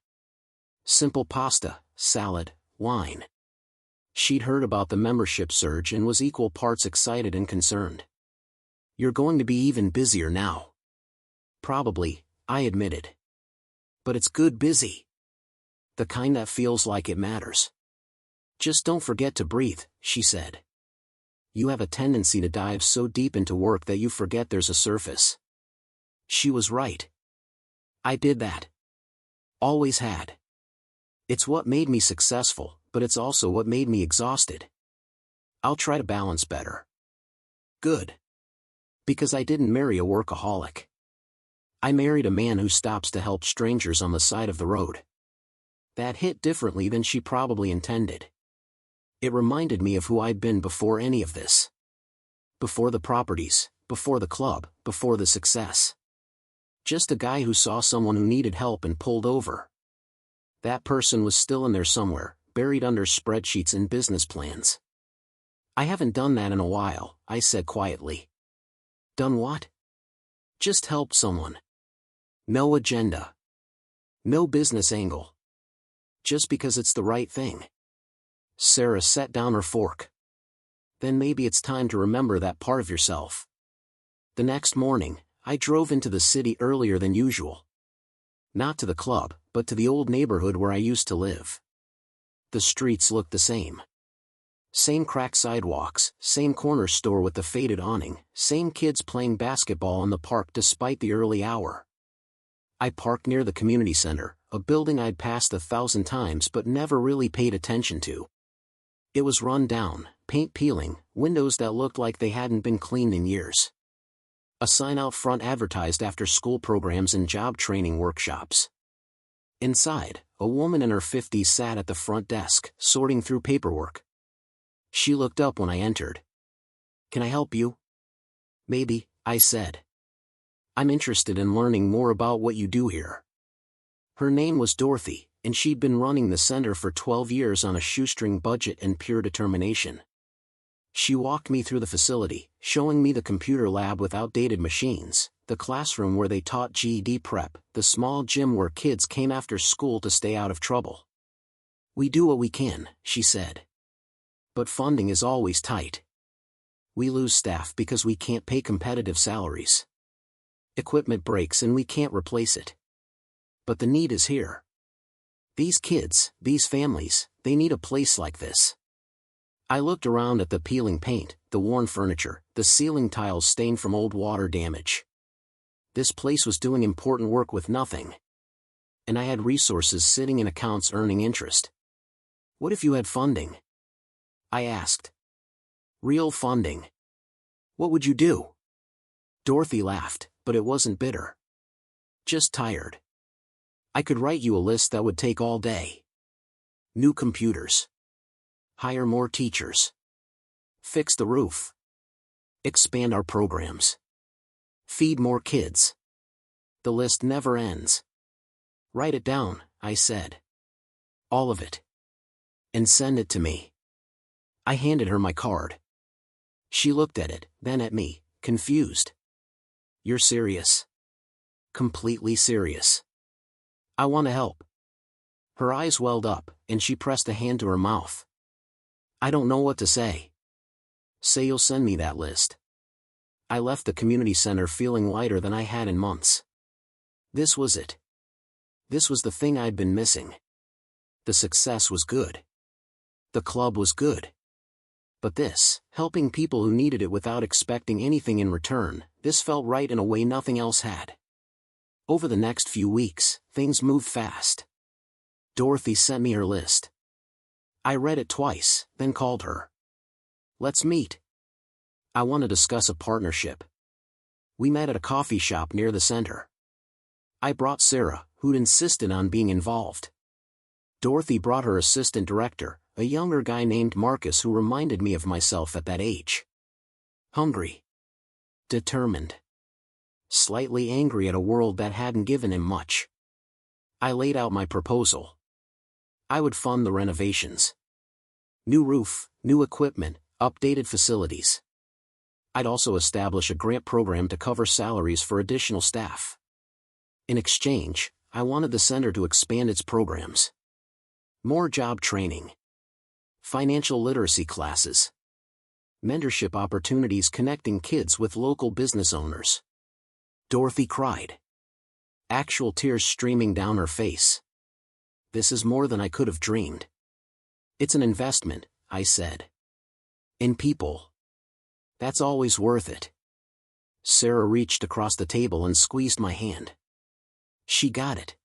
Simple pasta, salad, wine. She'd heard about the membership surge and was equal parts excited and concerned. "You're going to be even busier now." "Probably," I admitted. "But it's good busy. The kind that feels like it matters." "Just don't forget to breathe," she said. "You have a tendency to dive so deep into work that you forget there's a surface." She was right. I did that. Always had. It's what made me successful, but it's also what made me exhausted. I'll try to balance better. Good. Because I didn't marry a workaholic. I married a man who stops to help strangers on the side of the road. That hit differently than she probably intended. It reminded me of who I'd been before any of this. Before the properties, before the club, before the success. Just a guy who saw someone who needed help and pulled over. That person was still in there somewhere, buried under spreadsheets and business plans. "I haven't done that in a while," I said quietly. "Done what?" "Just helped someone. No agenda. No business angle. Just because it's the right thing." Sarah set down her fork. "Then maybe it's time to remember that part of yourself." The next morning, I drove into the city earlier than usual. Not to the club, but to the old neighborhood where I used to live. The streets looked the same. Same cracked sidewalks, same corner store with the faded awning, same kids playing basketball in the park despite the early hour. I parked near the community center, a building I'd passed 1,000 times but never really paid attention to. It was run down, paint peeling, windows that looked like they hadn't been cleaned in years. A sign out front advertised after-school programs and job training workshops. Inside, a woman in her 50s sat at the front desk, sorting through paperwork. She looked up when I entered. "Can I help you?" "Maybe," I said. "I'm interested in learning more about what you do here." Her name was Dorothy, and she'd been running the center for 12 years on a shoestring budget and pure determination. She walked me through the facility, showing me the computer lab with outdated machines, the classroom where they taught GED prep, the small gym where kids came after school to stay out of trouble. "We do what we can," she said. "But funding is always tight. We lose staff because we can't pay competitive salaries. Equipment breaks and we can't replace it. But the need is here. These kids, these families, they need a place like this." I looked around at the peeling paint, the worn furniture, the ceiling tiles stained from old water damage. This place was doing important work with nothing. And I had resources sitting in accounts earning interest. "What if you had funding?" I asked. "Real funding. What would you do?" Dorothy laughed, but it wasn't bitter. Just tired. "I could write you a list that would take all day. New computers. Hire more teachers. Fix the roof. Expand our programs. Feed more kids. The list never ends." Write it down, I said. All of it. And send it to me. I handed her my card. She looked at it, then at me, confused. You're serious? Completely serious. I want to help. Her eyes welled up, and she pressed a hand to her mouth. I don't know what to say. Say you'll send me that list. I left the community center feeling lighter than I had in months. This was it. This was the thing I'd been missing. The success was good. The club was good. But this, helping people who needed it without expecting anything in return, this felt right in a way nothing else had. Over the next few weeks, things moved fast. Dorothy sent me her list. I read it twice, then called her. Let's meet. I want to discuss a partnership. We met at a coffee shop near the center. I brought Sarah, who'd insisted on being involved. Dorothy brought her assistant director, a younger guy named Marcus who reminded me of myself at that age. Hungry. Determined. Slightly angry at a world that hadn't given him much. I laid out my proposal. I would fund the renovations. New roof, new equipment, updated facilities. I'd also establish a grant program to cover salaries for additional staff. In exchange, I wanted the center to expand its programs. More job training. Financial literacy classes. Mentorship opportunities connecting kids with local business owners. Dorothy cried. Actual tears streaming down her face. This is more than I could have dreamed. It's an investment, I said. In people. That's always worth it. Sarah reached across the table and squeezed my hand. She got it.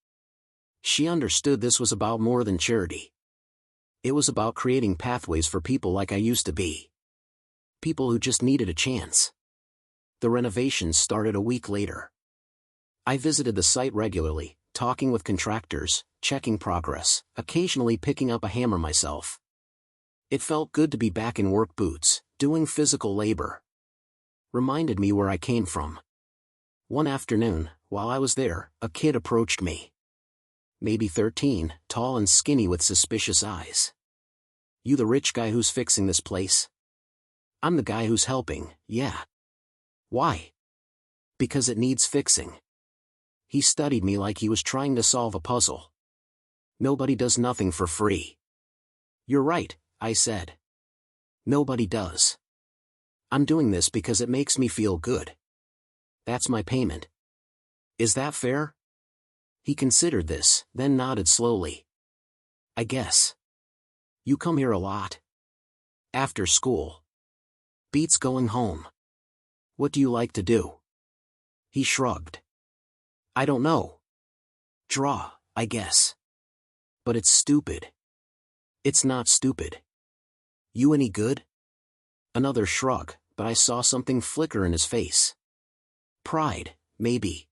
She understood this was about more than charity. It was about creating pathways for people like I used to be. People who just needed a chance. The renovations started a week later. I visited the site regularly, talking with contractors, checking progress, occasionally picking up a hammer myself. It felt good to be back in work boots, doing physical labor. Reminded me where I came from. One afternoon, while I was there, a kid approached me. Maybe 13, tall and skinny with suspicious eyes. You the rich guy who's fixing this place? I'm the guy who's helping, yeah. Why? Because it needs fixing. He studied me like he was trying to solve a puzzle. Nobody does nothing for free. You're right, I said. Nobody does. I'm doing this because it makes me feel good. That's my payment. Is that fair? He considered this, then nodded slowly. I guess. You come here a lot. After school. Beats going home. What do you like to do? He shrugged. I don't know. Draw, I guess. But it's stupid. It's not stupid. You any good? Another shrug, but I saw something flicker in his face. Pride, maybe.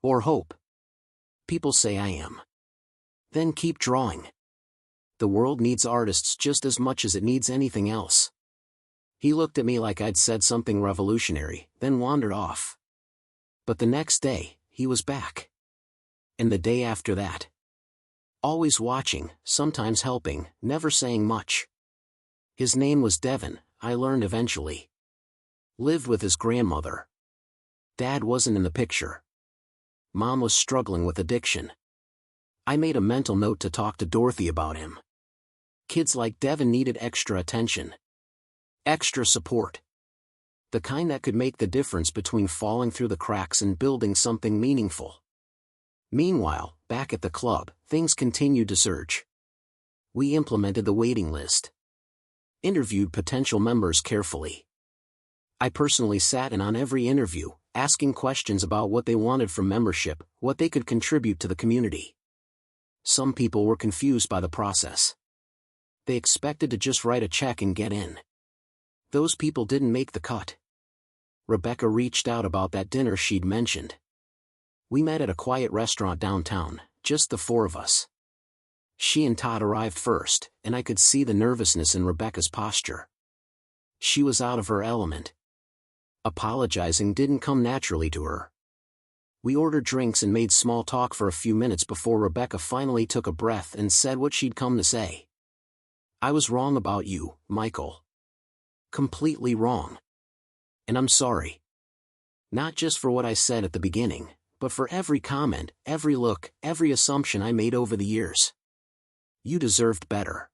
Or hope. People say I am. Then keep drawing. The world needs artists just as much as it needs anything else. He looked at me like I'd said something revolutionary, then wandered off. But the next day, he was back. And the day after that. Always watching, sometimes helping, never saying much. His name was Devin, I learned eventually. Lived with his grandmother. Dad wasn't in the picture. Mom was struggling with addiction. I made a mental note to talk to Dorothy about him. Kids like Devin needed extra attention. Extra support. The kind that could make the difference between falling through the cracks and building something meaningful. Meanwhile, back at the club, things continued to surge. We implemented the waiting list. Interviewed potential members carefully. I personally sat in on every interview, asking questions about what they wanted from membership, what they could contribute to the community. Some people were confused by the process. They expected to just write a check and get in. Those people didn't make the cut. Rebecca reached out about that dinner she'd mentioned. We met at a quiet restaurant downtown, just the four of us. She and Todd arrived first, and I could see the nervousness in Rebecca's posture. She was out of her element. Apologizing didn't come naturally to her. We ordered drinks and made small talk for a few minutes before Rebecca finally took a breath and said what she'd come to say. I was wrong about you, Michael. Completely wrong. And I'm sorry. Not just for what I said at the beginning, but for every comment, every look, every assumption I made over the years. You deserved better.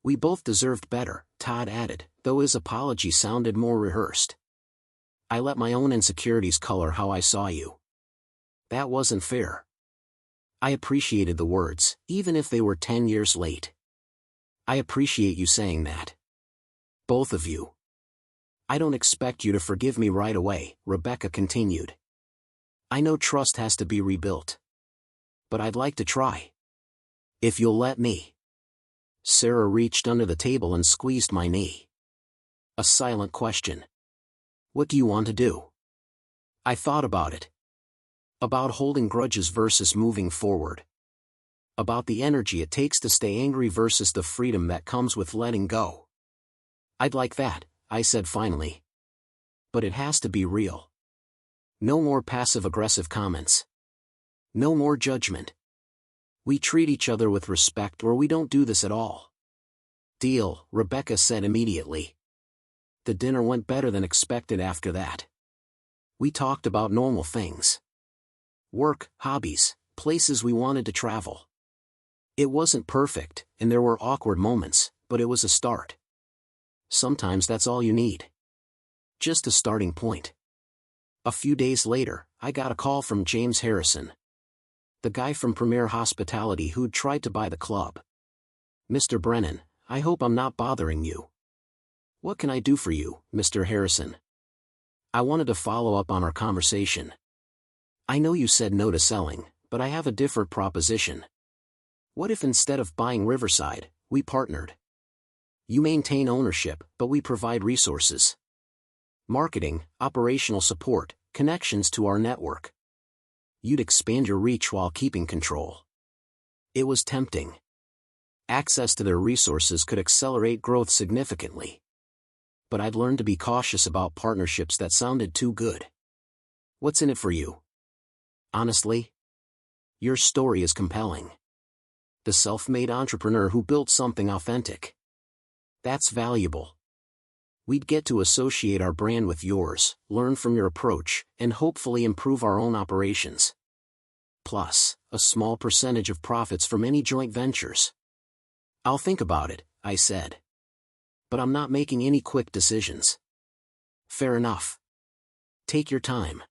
We both deserved better, Todd added, though his apology sounded more rehearsed. I let my own insecurities color how I saw you. That wasn't fair. I appreciated the words, even if they were 10 years late. I appreciate you saying that. Both of you. I don't expect you to forgive me right away, Rebecca continued. I know trust has to be rebuilt. But I'd like to try. If you'll let me. Sarah reached under the table and squeezed my knee. A silent question. What do you want to do? I thought about it. About holding grudges versus moving forward. About the energy it takes to stay angry versus the freedom that comes with letting go. I'd like that, I said finally. But it has to be real. No more passive-aggressive comments. No more judgment. We treat each other with respect or we don't do this at all. Deal, Rebecca said immediately. The dinner went better than expected after that. We talked about normal things. Work, hobbies, places we wanted to travel. It wasn't perfect, and there were awkward moments, but it was a start. Sometimes that's all you need. Just a starting point. A few days later, I got a call from James Harrison. The guy from Premier Hospitality who'd tried to buy the club. Mr. Brennan, I hope I'm not bothering you. What can I do for you, Mr. Harrison? I wanted to follow up on our conversation. I know you said no to selling, but I have a different proposition. What if instead of buying Riverside, we partnered? You maintain ownership, but we provide resources. Marketing, operational support, connections to our network. You'd expand your reach while keeping control. It was tempting. Access to their resources could accelerate growth significantly. But I'd learned to be cautious about partnerships that sounded too good. What's in it for you? Honestly? Your story is compelling. The self-made entrepreneur who built something authentic. That's valuable. We'd get to associate our brand with yours, learn from your approach, and hopefully improve our own operations. Plus, a small percentage of profits from any joint ventures. I'll think about it, I said. But I'm not making any quick decisions. Fair enough. Take your time.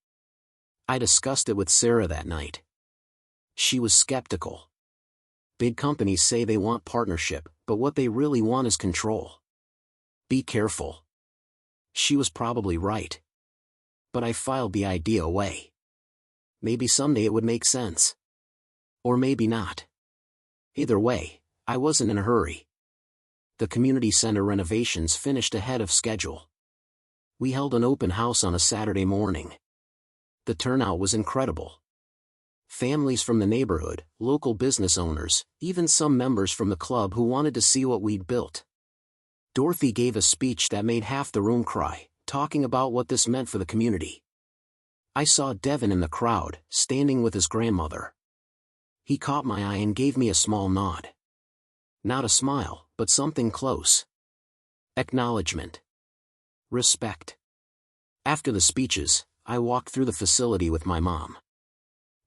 I discussed it with Sarah that night. She was skeptical. Big companies say they want partnership, but what they really want is control. Be careful. She was probably right. But I filed the idea away. Maybe someday it would make sense. Or maybe not. Either way, I wasn't in a hurry. The community center renovations finished ahead of schedule. We held an open house on a Saturday morning. The turnout was incredible. Families from the neighborhood, local business owners, even some members from the club who wanted to see what we'd built. Dorothy gave a speech that made half the room cry, talking about what this meant for the community. I saw Devin in the crowd, standing with his grandmother. He caught my eye and gave me a small nod. Not a smile, but something close. Acknowledgement. Respect. After the speeches, I walked through the facility with my mom.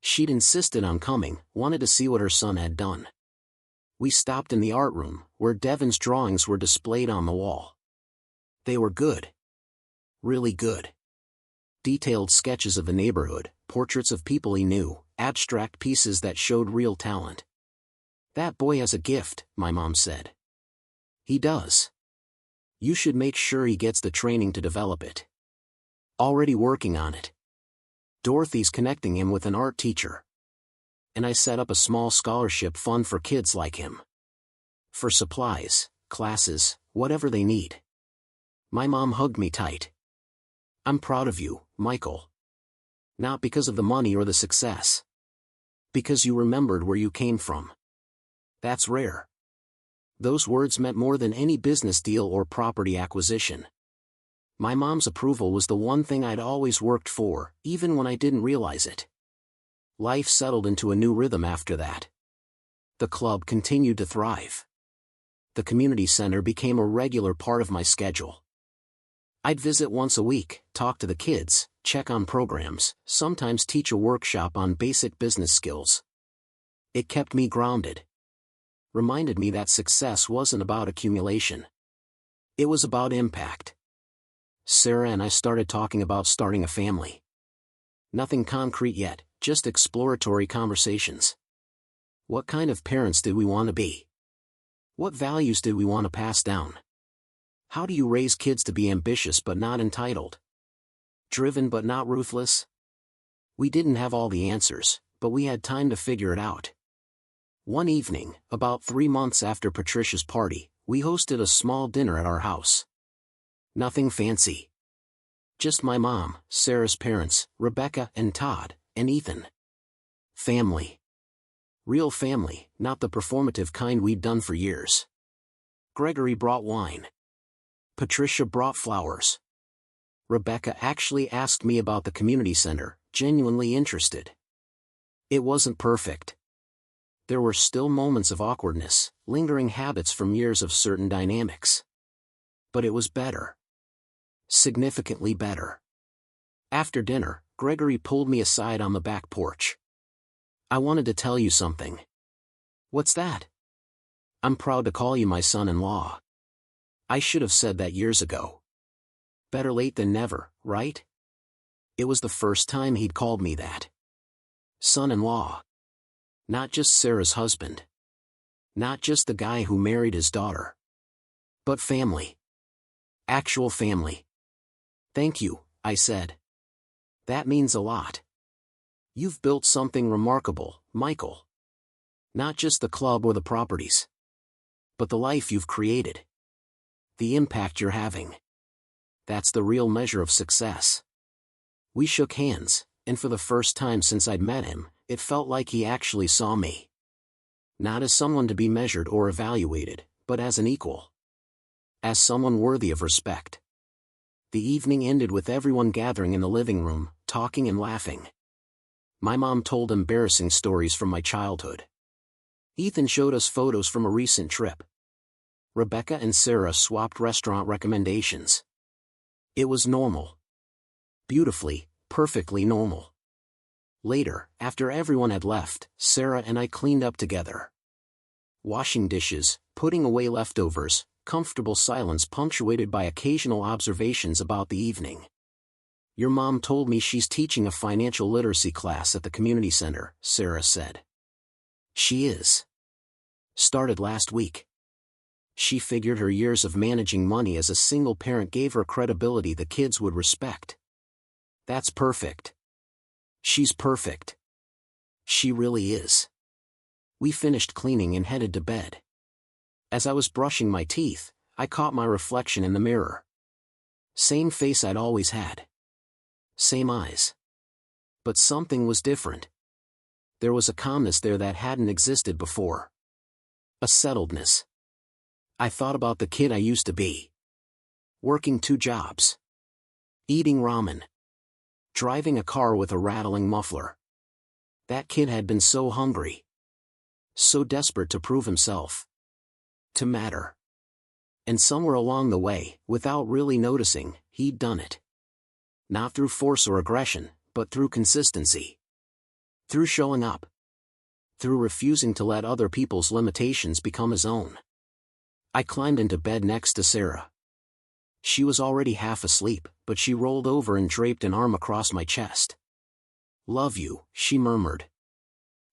She'd insisted on coming, wanted to see what her son had done. We stopped in the art room, where Devin's drawings were displayed on the wall. They were good. Really good. Detailed sketches of the neighborhood, portraits of people he knew, abstract pieces that showed real talent. That boy has a gift, my mom said. He does. You should make sure he gets the training to develop it. Already working on it. Dorothy's connecting him with an art teacher. And I set up a small scholarship fund for kids like him. For supplies, classes, whatever they need. My mom hugged me tight. I'm proud of you, Michael. Not because of the money or the success. Because you remembered where you came from. That's rare. Those words meant more than any business deal or property acquisition. My mom's approval was the one thing I'd always worked for, even when I didn't realize it. Life settled into a new rhythm after that. The club continued to thrive. The community center became a regular part of my schedule. I'd visit once a week, talk to the kids, check on programs, sometimes teach a workshop on basic business skills. It kept me grounded. Reminded me that success wasn't about accumulation. It was about impact. Sarah and I started talking about starting a family. Nothing concrete yet, just exploratory conversations. What kind of parents did we want to be? What values did we want to pass down? How do you raise kids to be ambitious but not entitled? Driven but not ruthless? We didn't have all the answers, but we had time to figure it out. One evening, about 3 months after Patricia's party, we hosted a small dinner at our house. Nothing fancy. Just my mom, Sarah's parents, Rebecca and Todd, and Ethan. Family. Real family, not the performative kind we'd done for years. Gregory brought wine. Patricia brought flowers. Rebecca actually asked me about the community center, genuinely interested. It wasn't perfect. There were still moments of awkwardness, lingering habits from years of certain dynamics. But it was better. Significantly better. After dinner, Gregory pulled me aside on the back porch. I wanted to tell you something. What's that? I'm proud to call you my son-in-law. I should have said that years ago. Better late than never, right? It was the first time he'd called me that. Son-in-law. Not just Sarah's husband. Not just the guy who married his daughter. But family. Actual family. Thank you, I said. That means a lot. You've built something remarkable, Michael. Not just the club or the properties. But the life you've created. The impact you're having. That's the real measure of success. We shook hands, and for the first time since I'd met him, it felt like he actually saw me. Not as someone to be measured or evaluated, but as an equal. As someone worthy of respect. The evening ended with everyone gathering in the living room, talking and laughing. My mom told embarrassing stories from my childhood. Ethan showed us photos from a recent trip. Rebecca and Sarah swapped restaurant recommendations. It was normal. Beautifully, perfectly normal. Later, after everyone had left, Sarah and I cleaned up together. Washing dishes, putting away leftovers, comfortable silence punctuated by occasional observations about the evening. Your mom told me she's teaching a financial literacy class at the community center, Sarah said. She is. Started last week. She figured her years of managing money as a single parent gave her credibility the kids would respect. That's perfect. She's perfect. She really is. We finished cleaning and headed to bed. As I was brushing my teeth, I caught my reflection in the mirror. Same face I'd always had. Same eyes. But something was different. There was a calmness there that hadn't existed before. A settledness. I thought about the kid I used to be. Working 2 jobs. Eating ramen. Driving a car with a rattling muffler. That kid had been so hungry. So desperate to prove himself. To matter. And somewhere along the way, without really noticing, he'd done it. Not through force or aggression, but through consistency. Through showing up. Through refusing to let other people's limitations become his own. I climbed into bed next to Sarah. She was already half asleep, but she rolled over and draped an arm across my chest. Love you, she murmured.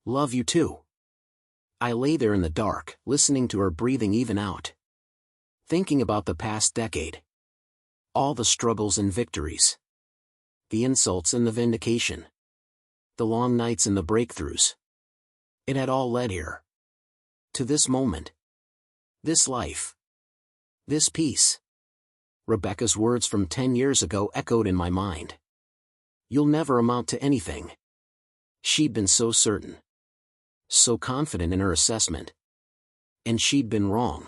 Love you too. I lay there in the dark, listening to her breathing even out. Thinking about the past decade. All the struggles and victories. The insults and the vindication. The long nights and the breakthroughs. It had all led here. To this moment. This life. This peace. Rebecca's words from 10 years ago echoed in my mind. You'll never amount to anything. She'd been so certain. So confident in her assessment. And she'd been wrong.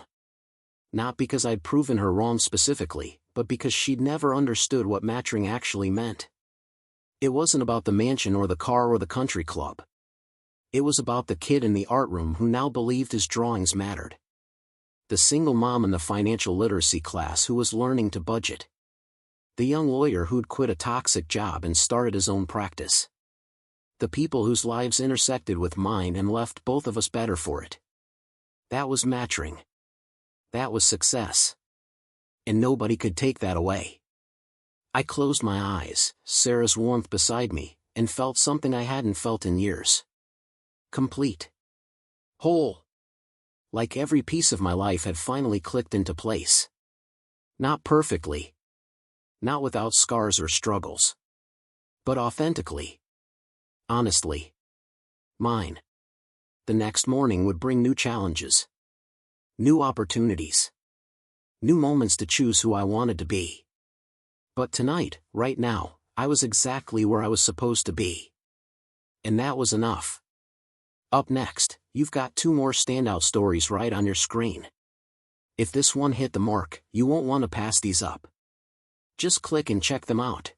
Not because I'd proven her wrong specifically, but because she'd never understood what maturing actually meant. It wasn't about the mansion or the car or the country club. It was about the kid in the art room who now believed his drawings mattered. The single mom in the financial literacy class who was learning to budget. The young lawyer who'd quit a toxic job and started his own practice. The people whose lives intersected with mine and left both of us better for it. That was matching. That was success. And nobody could take that away. I closed my eyes, Sarah's warmth beside me, and felt something I hadn't felt in years. Complete. Whole. Like every piece of my life had finally clicked into place. Not perfectly. Not without scars or struggles. But authentically. Honestly. Mine. The next morning would bring new challenges. New opportunities. New moments to choose who I wanted to be. But tonight, right now, I was exactly where I was supposed to be. And that was enough. Up next, you've got 2 more standout stories right on your screen. If this one hit the mark, you won't want to pass these up. Just click and check them out.